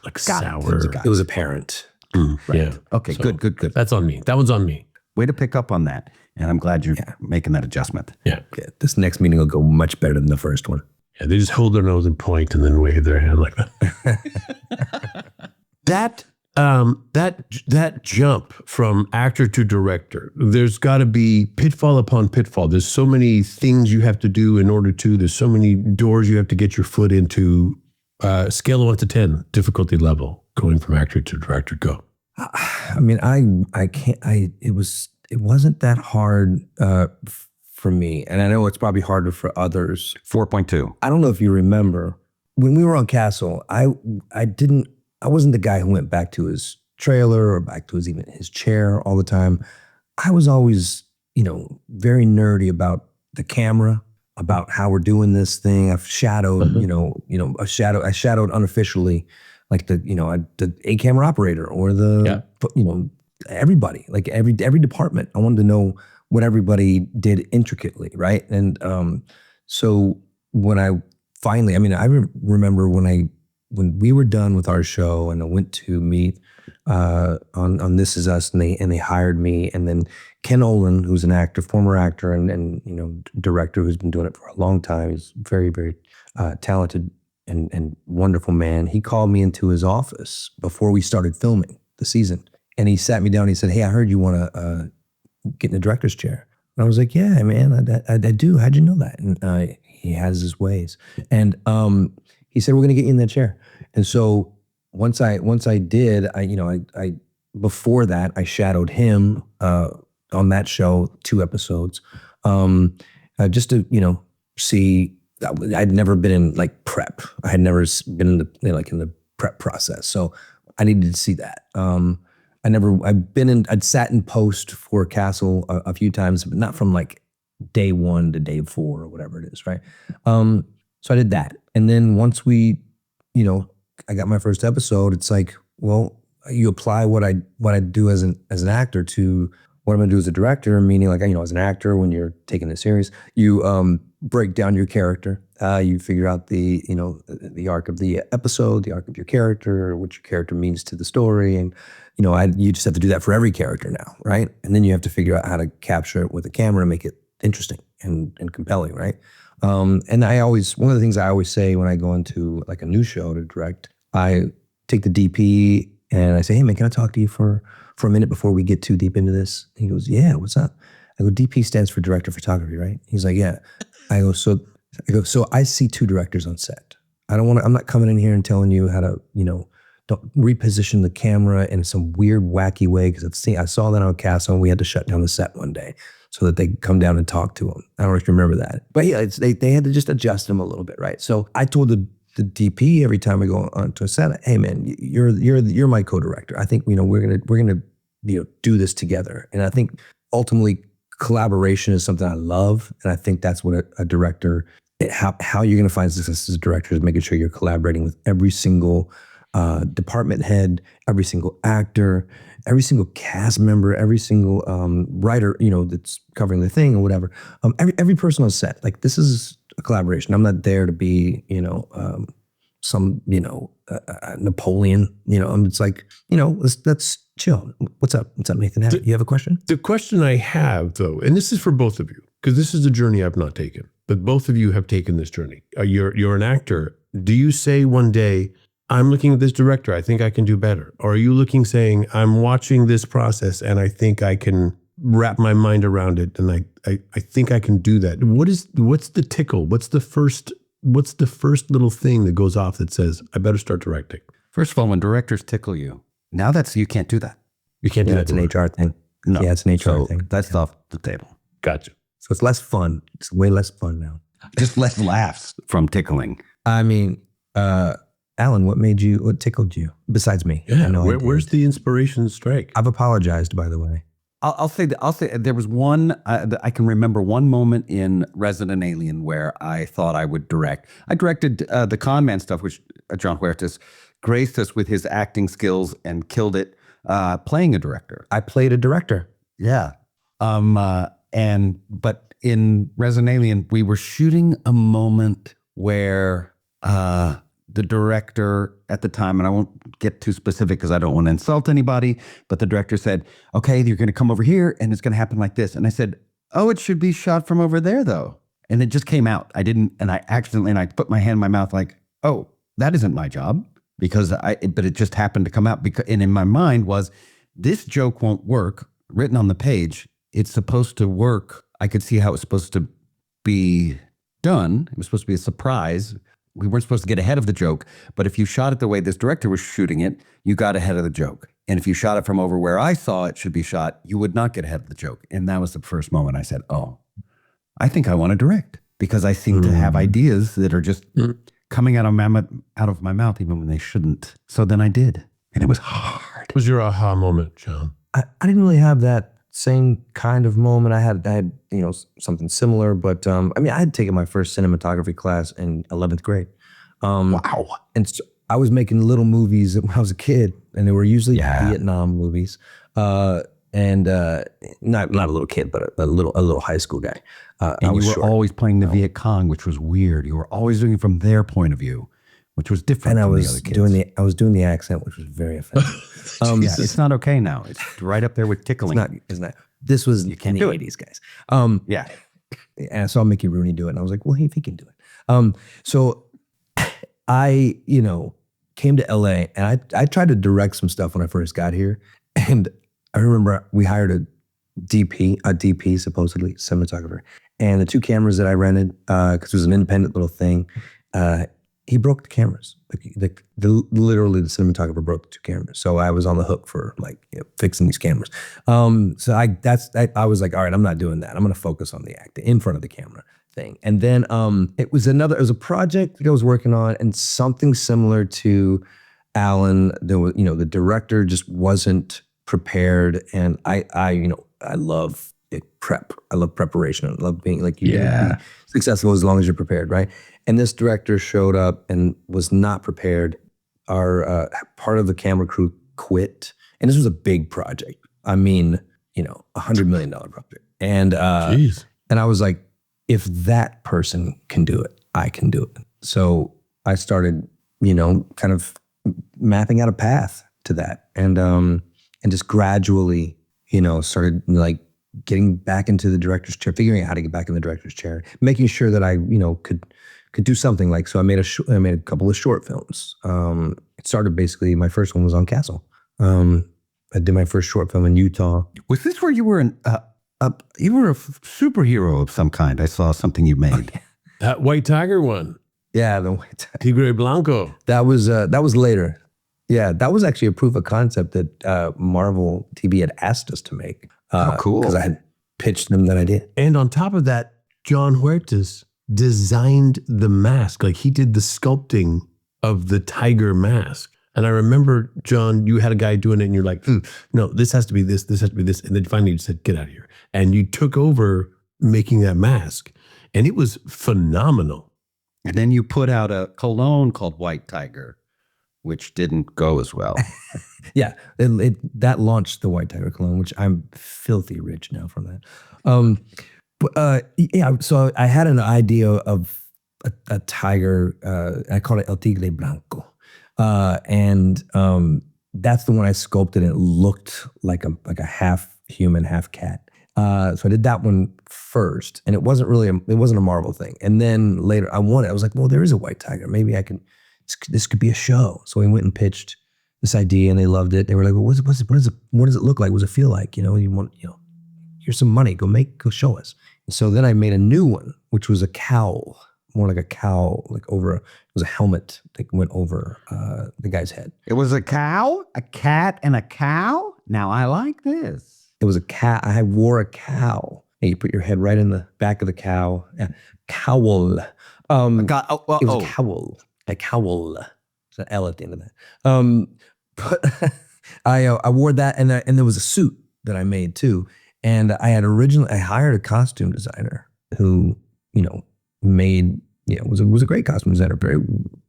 like sour. It was apparent. Right. Yeah. Okay, So, good. That's on me. That one's on me. Way to pick up on that. And I'm glad you're making that adjustment. Yeah. Yeah, this next meeting will go much better than the first one. Yeah, they just hold their nose and point and then wave their hand like that. That jump from actor to director, there's got to be pitfall upon pitfall. There's so many things you have to do in order to, there's so many doors you have to get your foot into. Scale of 1 to 10, difficulty level, going from actor to director, go. I mean, it wasn't that hard for me. And I know it's probably harder for others. 4.2. I don't know if you remember, when we were on Castle, I wasn't the guy who went back to his trailer or back to his chair all the time. I was always, very nerdy about the camera, about how we're doing this thing. I've shadowed, I shadowed unofficially, like the A camera operator or everybody, like every department. I wanted to know what everybody did intricately, right? And so when I finally, I remember when we were done with our show and I went to meet on This Is Us, and they hired me, and then Ken Olin, who's an actor, former actor and director who's been doing it for a long time. He's very, very talented and wonderful man. He called me into his office before we started filming the season, and he sat me down. And he said, "Hey, I heard you want to get in the director's chair." And I was like, "Yeah, man, I do. How'd you know that?" And he has his ways. And he said, "We're going to get you in that chair." And so once I did, I before that I shadowed him on that show 2 episodes, just to see. I'd never been in like prep. I had never been in the prep process, so I needed to see that. I'd sat in post for Castle a few times, but not from like day 1 to day 4 or whatever it is, right? So I did that, and then once I got my first episode, it's like, well, you apply what I do as an actor to what I'm going to do as a director, meaning like, as an actor, when you're taking this serious, you break down your character. You figure out the arc of the episode, the arc of your character, what your character means to the story. And, you just have to do that for every character now, right? And then you have to figure out how to capture it with a camera and make it interesting and compelling, right? And one of the things I always say when I go into like a new show to direct, I take the DP and I say, "Hey man, can I talk to you for a minute before we get too deep into this?" And he goes, "Yeah, what's up?" I go, "DP stands for director of photography, right?" He's like, "Yeah." I go, so I see 2 directors on set. I'm not coming in here and telling you how to, don't reposition the camera in some weird, wacky way, because I saw that on Castle and we had to shut down the set one day so that they could come down and talk to him. I don't know if you remember that. But yeah, they had to just adjust him a little bit, right? So I told the DP every time we go onto a set, "Hey man, you're my co-director. I think we're gonna do this together." And I think ultimately collaboration is something I love, and I think that's what a director, how you're going to find success as a director, is making sure you're collaborating with every single department head, every single actor, every single cast member, every single writer, that's covering the thing or whatever. Every person on set. Like, this is a collaboration. I'm not there to be some Napoleon. It's like, let's chill. What's up, Nathan? You have a question? The question I have, though, and this is for both of you, because this is a journey I've not taken, but both of you have taken this journey. You're an actor. Do you say one day, "I'm looking at this director, I think I can do better"? Or are you looking, saying, "I'm watching this process and I think I can wrap my mind around it, and I think I can do that"? What's the tickle? What's the first little thing that goes off that says, "I better start directing"? First of all, when directors tickle you, now you can't do that. You can't do that. It's an HR thing. No. Yeah, it's an HR thing. That's off the table. Gotcha. So it's less fun. It's way less fun now. Just less laughs from tickling. I mean, Alan, what tickled you besides me? Yeah. I know Where's the inspiration strike? I've apologized, by the way. I'll say there was one, I can remember one moment in Resident Alien where I thought I would direct. I directed the Con Man stuff, which Jon Huertas graced us with his acting skills and killed it playing a director. I played a director. Yeah. But in Resident Alien, we were shooting a moment where the director at the time, and I won't get too specific because I don't want to insult anybody, but the director said, "Okay, you're going to come over here and it's going to happen like this." And I said, "Oh, it should be shot from over there though." And it just came out. I put my hand in my mouth like, "Oh, that isn't my job," but it just happened to come out. And in my mind was, this joke won't work written on the page. It's supposed to work. I could see how it was supposed to be done. It was supposed to be a surprise. We weren't supposed to get ahead of the joke, but if you shot it the way this director was shooting it, you got ahead of the joke. And if you shot it from over where I saw it should be shot, you would not get ahead of the joke. And that was the first moment I said, "Oh, I think I want to direct," because I seem to have ideas that are just coming out of my mouth even when they shouldn't. So then I did, and it was hard. What was your aha moment, Jon? I didn't really have that same kind of moment. I had something similar, but I had taken my first cinematography class in 11th grade. Wow. And so I was making little movies when I was a kid, and they were usually Vietnam movies. And not a little kid, but a little high school guy. And you were always playing the Viet Cong, which was weird. You were always doing it from their point of view, which was different from the other kids. I was doing the accent, which was very offensive. It's not okay now. It's right up there with tickling. It's not. This was in the 80s, guys. And I saw Mickey Rooney do it, and I was like, well, he can do it. So I, came to LA and I tried to direct some stuff when I first got here. And I remember we hired a DP supposedly, cinematographer. And the 2 cameras that I rented, because it was an independent little thing, he broke the cameras. Literally, the cinematographer broke the 2 cameras. So I was on the hook for fixing these cameras. So I was like, all right, I'm not doing that. I'm going to focus on the acting in front of the camera thing. And then it was a project that I was working on, and something similar to Alan. There was, the director just wasn't prepared, and I love prep. I love preparation. I love being like you can be successful as long as you're prepared, right? And this director showed up and was not prepared. Our part of the camera crew quit, and this was a big project. I mean, $100 million project, and and I was like, if that person can do it, I can do it. So I started, kind of mapping out a path to that, and just gradually, started like getting back into the director's chair, figuring out how to get back in the director's chair, making sure that I, could do something like. So I made a couple of short films. It started basically. My first one was on Castle. I did my first short film in Utah. Was this where you were you were a superhero of some kind? I saw something you made. That White Tiger one. Yeah, the White Tiger. Tigre Blanco. That was later. Yeah, that was actually a proof of concept that Marvel TV had asked us to make. Oh, cool. Because I had pitched them that I did. And on top of that, Jon Huertas designed the mask. Like, he did the sculpting of the tiger mask. And I remember, John, you had a guy doing it and you're like, no, this has to be this has to be this. And then finally you said, get out of here. And you took over making that mask. And it was phenomenal. And then you put out a cologne called White Tiger, which didn't go as well. Yeah, that launched the White Tiger cologne, which I'm filthy rich now from that. So I had an idea of a tiger. I called it El Tigre Blanco. And that's the one I sculpted, and it looked like a half human, half cat. So I did that one first, and it wasn't a Marvel thing. And then later I was like, well, there is a white tiger. Maybe this could be a show. So we went and pitched this idea, and they loved it. They were like, well, what does it look like? What does it feel like? Here's some money, go show us. And so then I made a new one, which was a cowl. More like a cowl, it was a helmet that went over the guy's head. It was a cow, a cat, and a cow? Now I like this. It was a cat. I wore a cowl. And you put your head right in the back of the cow. Yeah. Cowl. It was a cowl. A cowl. There's an L at the end of that. But I wore that, and there was a suit that I made too. And I hired a costume designer who, made, was a great costume designer, very,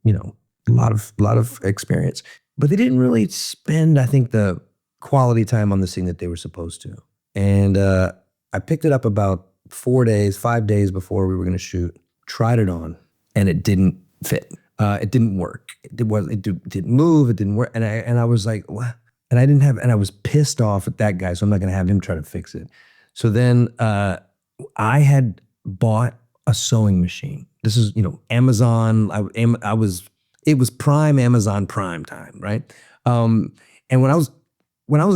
a lot of experience. But they didn't really spend, I think, the quality time on this thing that they were supposed to. And I picked it up about 5 days before we were going to shoot, tried it on, and it didn't fit. It didn't work. It didn't move. It didn't work. And I was like, what? And I was pissed off at that guy, so I'm not going to have him try to fix it. So then I had bought a sewing machine. This is, Amazon. It was prime Amazon Prime time, right? And when I was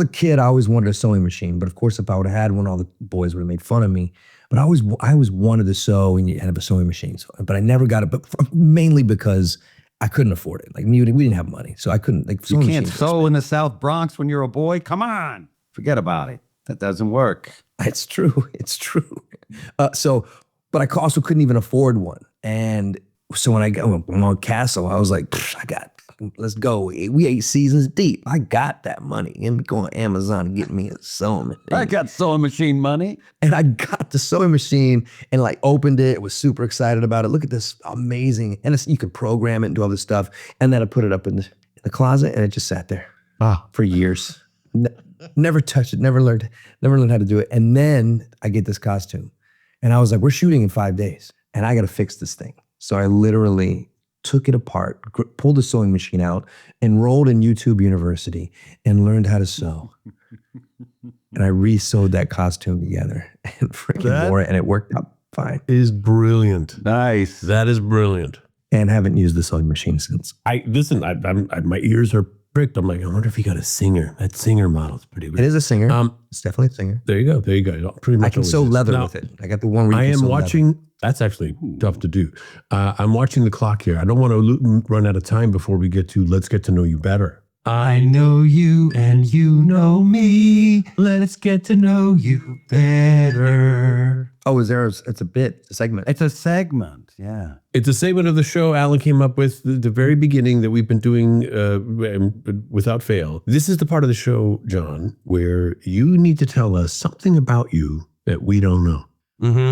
a kid, I always wanted a sewing machine. But of course, if I would have had one, all the boys would have made fun of me. But I always wanted to sew and you had a sewing machine. So, but I never got it, but mainly because I couldn't afford it. Like we didn't have money, so I couldn't. Like you can't sew in the South Bronx when you're a boy. Come on, forget about it. That doesn't work. It's true. It's true. But I also couldn't even afford one. And so when I went on Castle, I was like, let's go. We 8 seasons deep. I got that money. Let me go on Amazon and get me a sewing machine. I got sewing machine money. And I got the sewing machine and opened it. Was super excited about it. Look at this amazing. And you could program it and do all this stuff. And then I put it up in the closet, and it just sat there for years. Never touched it. Never learned how to do it. And then I get this costume. And I was like, we're shooting in 5 days. And I got to fix this thing. So I literally took it apart, pulled the sewing machine out, enrolled in YouTube University, and learned how to sew. And I re-sewed that costume together and freaking wore it, and it worked out fine. Is brilliant. Nice. That is brilliant. and haven't used the sewing machine since. My ears are pricked. I'm like, I wonder if he got a singer. That singer model's pretty weird. It is a singer. It's definitely a singer. There you go. There you go. Pretty much I can always sew is. leather Now, with it. I got the one where you I can am sew leather. watching. That's actually tough to do. I'm watching the clock here. I don't want to run out of time before we get to Let's Get to Know You Better. I know you and you know me. Let's get to know you better. Oh, it's a bit, a segment. It's a segment, yeah. It's a segment of the show Alan came up with the very beginning that we've been doing without fail. This is the part of the show, John, where you need to tell us something about you that we don't know.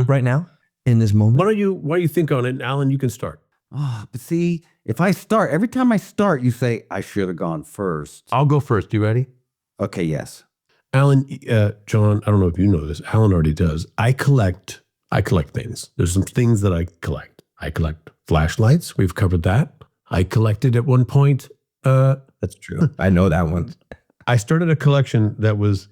Right now, in this moment. Why don't you think on it? And Alan, you can start. Oh, but see, if I start, every time I start, you say, I should have gone first. I'll go first. You ready? Okay, yes. Alan, John, I don't know if you know this. Alan already does. I collect things. There's some things that I collect. I collect flashlights. We've covered that. I collected at one point. That's true. I know that one. I started a collection that was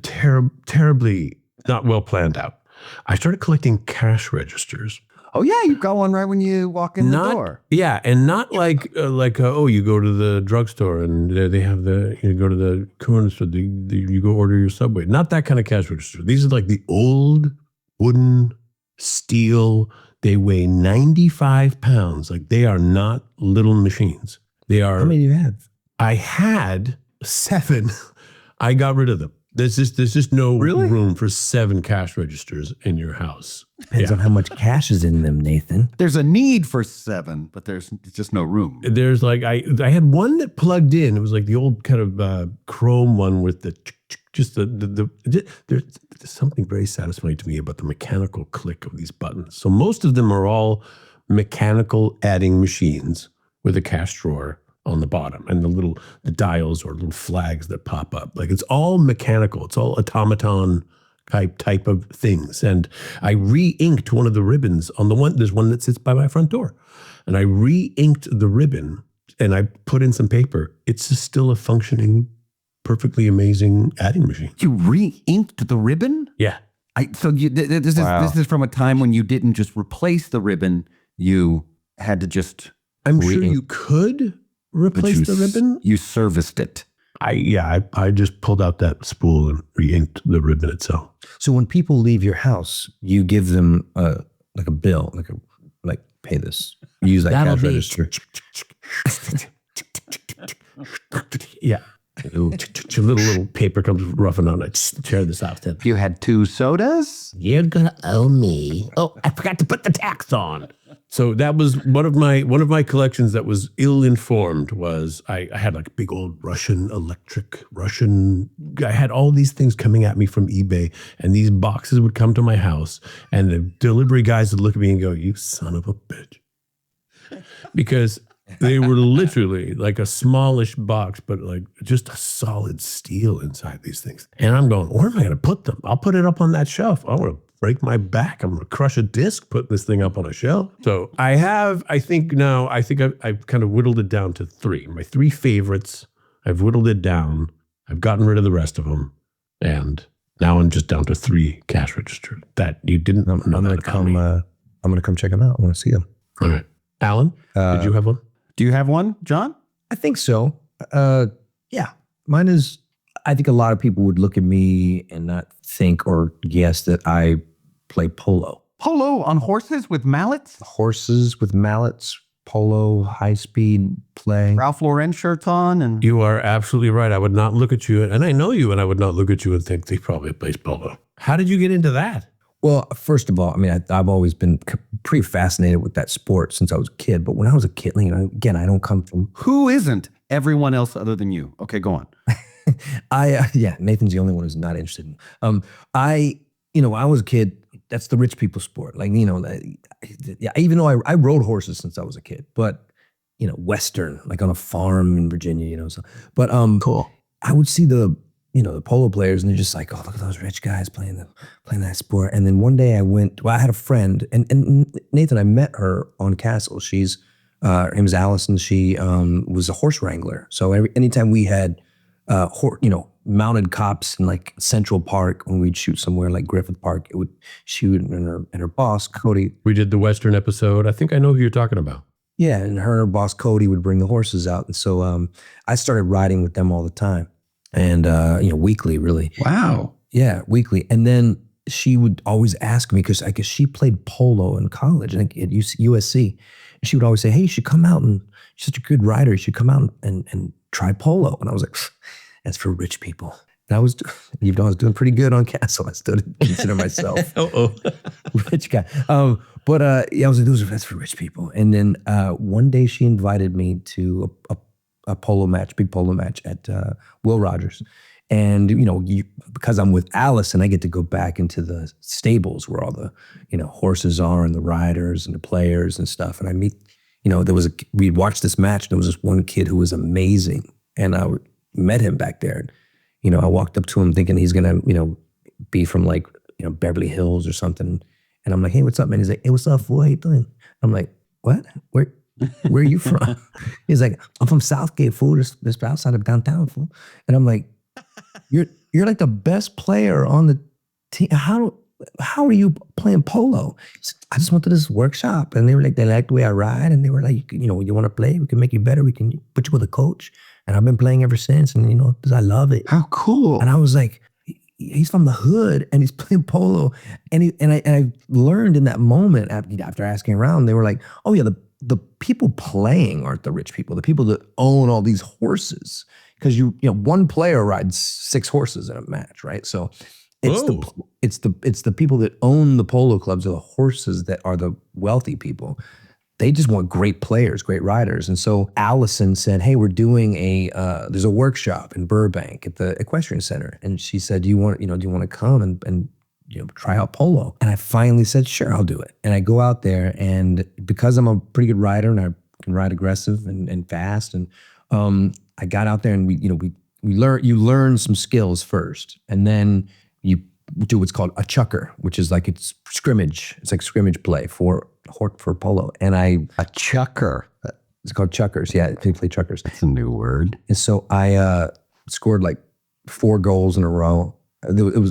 terribly not well planned out. I started collecting cash registers. Oh, yeah, you got one right when you walk in the door. Yeah, and not like you go to the drugstore and they have you go to the corner store, you go order your Subway. Not that kind of cash register. These are like the old wooden steel. They weigh 95 pounds. Like they are not little machines. They are. How many do you have? I had 7. I got rid of them. There's just no room for 7 cash registers in your house. Depends on how much cash is in them, Nathan. There's a need for 7, but there's just no room. There's like I had one that plugged in. It was like the old kind of chrome one with there's something very satisfying to me about the mechanical click of these buttons. So most of them are all mechanical adding machines with a cash drawer on the bottom and the dials or little flags that pop up. Like it's all mechanical. It's all automaton type of things. And I re-inked one of the ribbons on there's one that sits by my front door. And I re-inked the ribbon and I put in some paper. It's just still a functioning, perfectly amazing adding machine. You re-inked the ribbon? Yeah. This is from a time when you didn't just replace the ribbon. You had to just I'm sure you could replace the ribbon. You serviced it. I just pulled out that spool and re-inked the ribbon itself. So when people leave your house, you give them like a bill, like pay this. You use that cash register. Yeah. A little paper comes roughing on it. Tear this off. Then. You had 2 sodas? You're gonna owe me. Oh, I forgot to put the tax on. So that was one of my collections that was ill-informed. Was I had like a big old Russian. I had all these things coming at me from eBay, and these boxes would come to my house, and the delivery guys would look at me and go, "You son of a bitch," because they were literally like a smallish box, but like just a solid steel inside these things. And I'm going, where am I going to put them? I'll put it up on that shelf. I'm going to break my back. I'm going to crush a disc, put this thing up on a shelf. So I've kind of whittled it down to 3. My 3 favorites, I've whittled it down. I've gotten rid of the rest of them. And now I'm just down to 3 cash registers that you didn't know. I'm going to come check them out. I want to see them. All right. Alan, did you have one? Do you have one, John? I think so. Yeah. Mine is, I think a lot of people would look at me and not think or guess that I play polo. Polo on horses with mallets? Horses with mallets, polo, high-speed play. Ralph Lauren shirts on? And You are absolutely right. I would not look at you, and I know you, and I would not look at you and think they probably plays polo. How did you get into that? Well, first of all, I mean, I've always been pretty fascinated with that sport since I was a kid. But when I was a kid, again, I don't come from... Who isn't? Everyone else other than you. Okay, go on. Nathan's the only one who's not interested in. When I was a kid, that's the rich people sport. Even though I rode horses since I was a kid, but Western, like on a farm in Virginia, But cool. I would see the polo players, and they're just like, oh, look at those rich guys playing that sport. And then one day I had a friend, and Nathan, I met her on Castle. Her name is Allison. She was a horse wrangler. So anytime we had mounted cops in like Central Park when we'd shoot somewhere like Griffith Park. It would shoot, and her boss Cody. We did the Western episode. I think I know who you're talking about. Yeah, and her boss Cody would bring the horses out, and so I started riding with them all the time, and weekly, really. Wow. Yeah, weekly, and then she would always ask me because I guess she played polo in college, and at USC, and she would always say, "Hey, you should come out, and you're such a good rider. You should come out and try polo." And I was like, "That's for rich people." And I was doing pretty good on Castle. I still didn't consider myself rich guy. I was like, that's for rich people. And then one day she invited me to a polo match, big polo match at Will Rogers. And, because I'm with Allison, I get to go back into the stables where all the, horses are and the riders and the players and stuff. And I meet, we'd watched this match. There was this one kid who was amazing. And I met him back there. I walked up to him thinking he's going to, be from like, Beverly Hills or something. And I'm like, "Hey, what's up, man?" He's like, "Hey, what's up, fool? How you doing?" I'm like, "What? Where are you from?" He's like, "I'm from Southgate, fool. Just outside of downtown, fool." And I'm like, You're like the best player on the team. How are you playing polo?" He said, "I just went to this workshop, and they liked the way I ride, and they were like, you want to play? We can make you better. We can put you with a coach." And I've been playing ever since, and because I love it. How cool. And I was like, he's from the hood, and he's playing polo. And I learned in that moment after asking around, they were like, "Oh yeah, the people playing aren't the rich people. The people that own all these horses." Because one player rides 6 horses in a match, right? So it's the people that own the polo clubs or the horses that are the wealthy people. They just want great players, great riders. And so Allison said, "Hey, we're doing there's a workshop in Burbank at the Equestrian Center." And she said, do you want to come and try out polo?" And I finally said, "Sure, I'll do it." And I go out there, and because I'm a pretty good rider and I can ride aggressive and fast, and I got out there, and you learn some skills first, and then you do what's called a chucker, which is like it's scrimmage. It's like scrimmage play for polo. And A chucker. It's called chuckers. Yeah, they play chuckers. That's a new word. And so I scored like 4 goals in a row.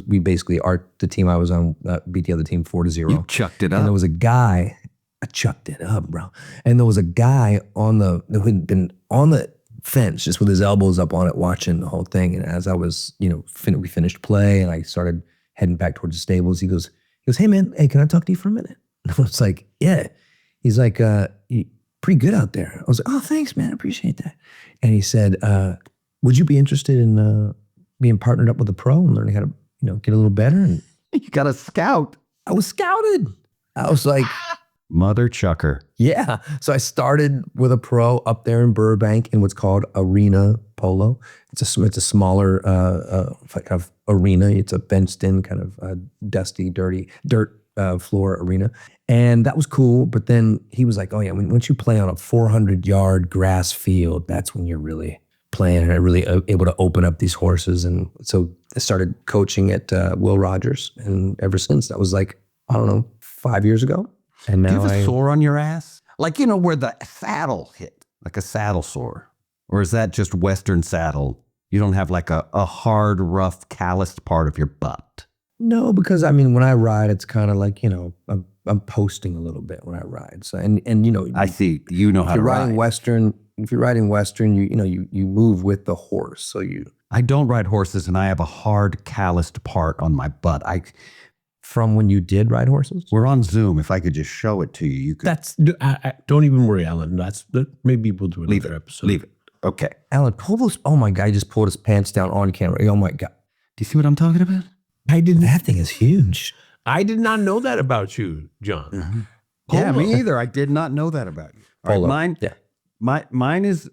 We basically the team I was on beat the other team 4-0. You chucked it up. And there was a guy. I chucked it up, bro. And there was a guy who had been on the fence just with his elbows up on it watching the whole thing. And as I was, we finished play and I started heading back towards the stables, he goes, "Hey man, hey, can I talk to you for a minute?" And I was like, "Yeah." He's like, "You pretty good out there." I was like, "Oh, thanks, man. I appreciate that." And he said, "Would you be interested in being partnered up with a pro and learning how to, get a little better?" And You got a scout. I was scouted. I was like, Mother chucker. yeah. So I started with a pro up there in Burbank in what's called arena polo. It's a smaller kind of arena. It's a fenced-in kind of dusty, dirty dirt floor arena, and that was cool. But then he was like, "Oh yeah, once you play on a 400-yard grass field, that's when you're really playing and really able to open up these horses." And so I started coaching at Will Rogers, and ever since, that was like, I don't know, 5 years ago. And Do you now have a sore on your ass? Like, where the saddle hit, like a saddle sore? Or is that just Western saddle? You don't have like a hard, rough, calloused part of your butt? No, because when I ride, it's kind of like, I'm posting a little bit when I ride. So, and I see. You know how to ride. If you're riding Western, you move with the horse. So I don't ride horses, and I have a hard, calloused part on my butt. From when you did ride horses? We're on Zoom. If I could just show it to you, you could. Don't even worry, Alan. Maybe we'll do Leave another it. episode. Leave it. Okay. Alan, pull those. Oh my God, he just pulled his pants down on camera. Oh my God. Do you see what I'm talking about? That thing is huge. I did not know that about you, John. Mm-hmm. Yeah, me either. I did not know that about you. All Polo. right, mine. Yeah. Mine is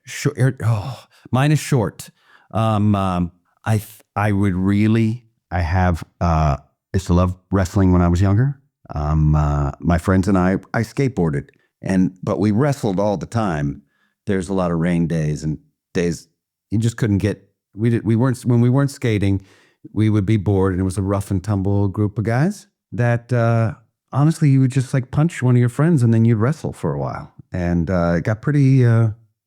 short. Oh, mine is short. I used to love wrestling when I was younger. My friends and I skateboarded, but we wrestled all the time. There's a lot of rain days and days you just couldn't get. When we weren't skating, we would be bored, and it was a rough and tumble group of guys that honestly you would just like punch one of your friends and then you'd wrestle for a while, and it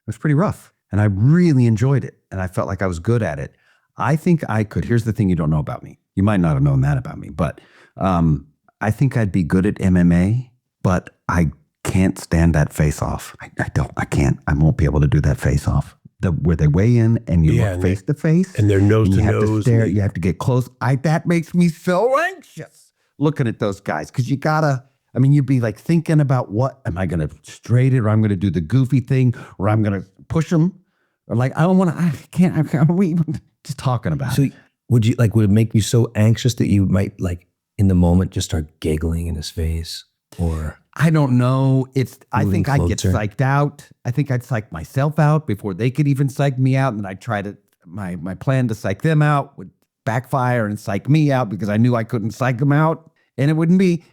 was pretty rough. and I really enjoyed it. And I felt like I was good at it. I think I could. Here's the thing you don't know about me. You might not have known that about me, but I think I'd be good at MMA, but I can't stand that face off. I can't. I won't be able to do that face off. Where they weigh in and you look face to face. And they're nose to you have nose. To stare, you have to get close. That makes me so anxious looking at those guys. Cause you gotta, you'd be like thinking about what, am I going to straight it or I'm going to do the goofy thing or I'm going to push them or like, I can't, we just talking about it. So would it make you so anxious that you might like in the moment just start giggling in his face or? I don't know. I think I'd get closer. psyched out. I think I'd psych myself out before they could even psych me out. And I'd try to, my plan to psych them out would backfire and psych me out because I knew I couldn't psych them out. And it wouldn't be,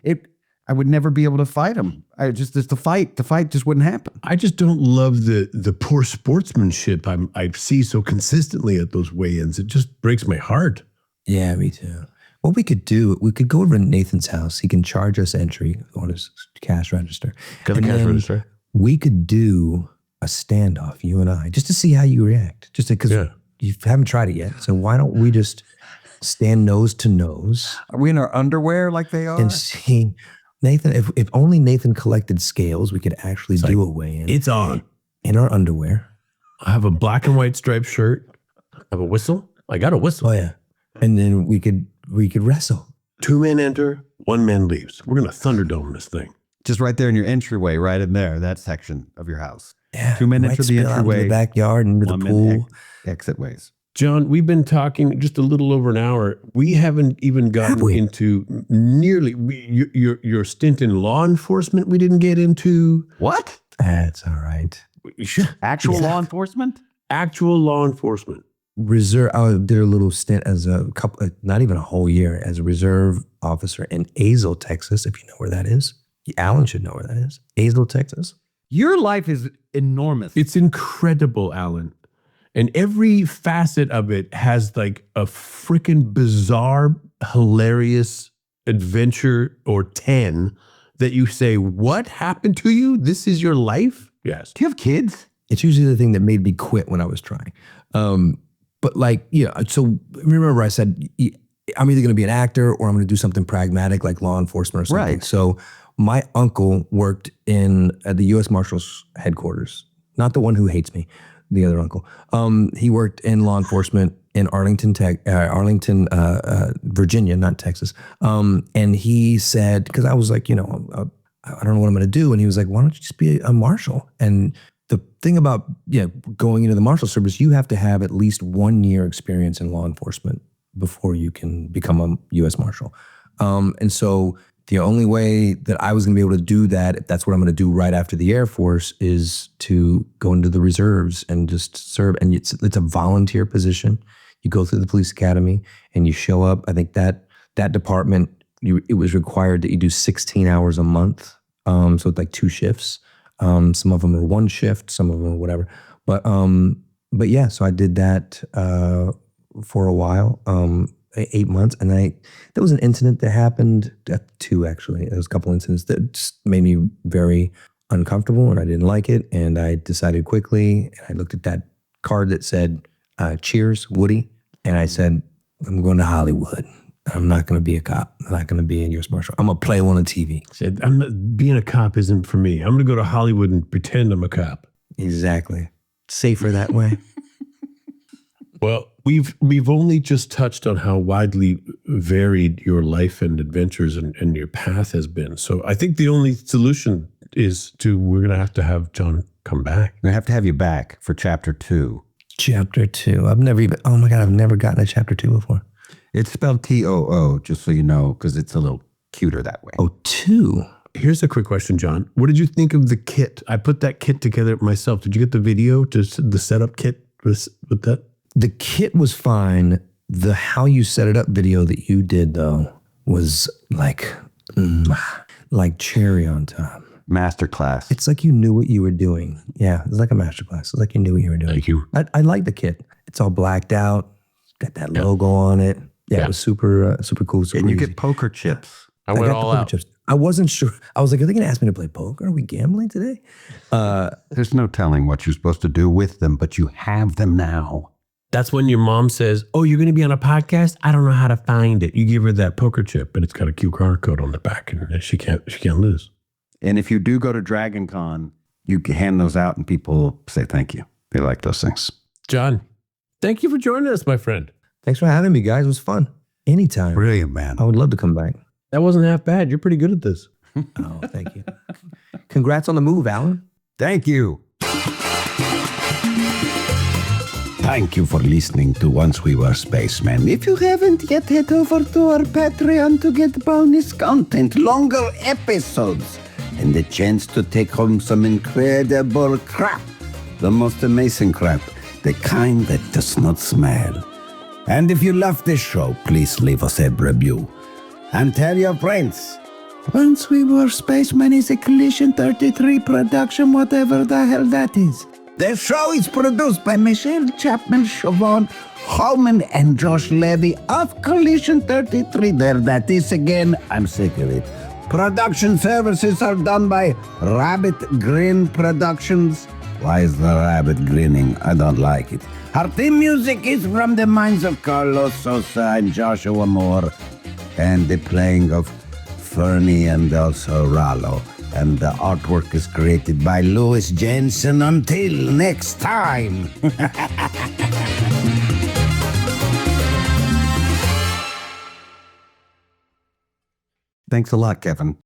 I would never be able to fight them. The fight just wouldn't happen. I just don't love the poor sportsmanship I see so consistently at those weigh-ins. It just breaks my heart. Yeah, me too. What we could do, we could go over to Nathan's house. He can charge us entry on his cash register. Got the And cash then register. We could do a standoff, you and I, just to see how you react. Just because you haven't tried it yet. So why don't we just stand nose to nose Are we in our underwear like they are? and see Nathan? If only Nathan collected scales, we could actually do a weigh-in. It's on. In our underwear. I have a black and white striped shirt. I have a whistle. I got a whistle. Oh yeah, and then we could wrestle. 2 men enter, 1 man leaves. We're going to Thunderdome this thing. Just right there in your entryway, right in there, that section of your house. Yeah, 2 men enter the spill out into entryway, the backyard, into the 1 pool. man exit ways. John, we've been talking just a little over an hour. We haven't even gotten into nearly your stint in law enforcement. We didn't get into What? That's all right. Actual law enforcement? actual law enforcement. Reserve. I did a little stint as a couple, not even a whole year, as a reserve officer in Azle, Texas. If you know where that is, Alan should know where that is. Azle, Texas. Your life is enormous. It's incredible, Alan. And every facet of it has like a freaking bizarre, hilarious adventure or 10 that you say, what happened to you? This is your life? Yes. Do you have kids? It's usually the thing that made me quit when I was trying. But like, so remember I said, I'm either going to be an actor or I'm going to do something pragmatic like law enforcement or something. Right. So my uncle worked at the U.S. Marshals headquarters, not the one who hates me, the other uncle. He worked in law enforcement in Arlington, Virginia, not Texas. And he said, because I was like, I don't know what I'm going to do. And he was like, why don't you just be a marshal? And the thing about going into the marshal service, you have to have at least 1 year experience in law enforcement before you can become a U.S. Marshal. And so the only way that I was going to be able to do that, if that's what I'm going to do right after the Air Force, is to go into the reserves and just serve. And it's a volunteer position. You go through the police academy and you show up. I think that department, it was required that you do 16 hours a month. So it's like 2 shifts. Some of them are 1 shift, some of them are whatever. But yeah, so I did that for a while, 8 months. And there was an incident that happened, 2 actually. There was a couple incidents that just made me very uncomfortable and I didn't like it. And I decided quickly, and I looked at that card that said, cheers, Woody. And I said, I'm going to Hollywood. I'm not going to be a cop. I'm not going to be a U.S. Marshal. I'm going to play one on TV. Said, being a cop isn't for me. I'm going to go to Hollywood and pretend I'm a cop. Exactly. Safer that way. Well, we've only just touched on how widely varied your life and adventures and your path has been. So I think the only solution is we're going to have John come back. I'm going to have you back for chapter 2. Chapter 2. I've never gotten a chapter 2 before. It's spelled T-O-O, just so you know, because it's a little cuter that way. Oh, 2. Here's a quick question, John. What did you think of the kit? I put that kit together myself. Did you get the video, just the setup kit with that? The kit was fine. The how you set it up video that you did, though, was like cherry on top. Masterclass. It's like you knew what you were doing. Yeah, it's like a masterclass. It's like you knew what you were doing. Thank you. I like the kit. It's all blacked out. Got that logo on it. Yeah, it was super cool. Super and you easy. get poker chips. I went got all the poker out. chips. I wasn't sure. I was like, are they going to ask me to play poker? Are we gambling today? There's no telling what you're supposed to do with them, but you have them now. That's when your mom says, oh, you're going to be on a podcast? I don't know how to find it. You give her that poker chip, and it's got a QR code on the back, and she can't lose. And if you do go to Dragon Con, you can hand those out and people say thank you. They like those things. John, thank you for joining us, my friend. Thanks for having me, guys. It was fun. Anytime. Brilliant, man. I would love to come back. That wasn't half bad. You're pretty good at this. Oh, thank you. Congrats on the move, Alan. Thank you. Thank you for listening to Once We Were Spacemen. If you haven't yet, head over to our Patreon to get bonus content, longer episodes, and the chance to take home some incredible crap. The most amazing crap. The kind that does not smell. And if you love this show, please leave us a review. And tell your friends. Once We Were Spacemen is a Collision 33 production, whatever the hell that is. The show is produced by Michelle Chapman, Siobhan Holman, and Josh Levy of Collision 33. There that is again. I'm sick of it. Production services are done by Rabbit Grin Productions. Why is the rabbit grinning? I don't like it. Our theme music is from the minds of Carlos Sosa and Joshua Moore, and the playing of Fernie and also Rallo. And the artwork is created by Louis Jensen. Until next time. Thanks a lot, Kevin.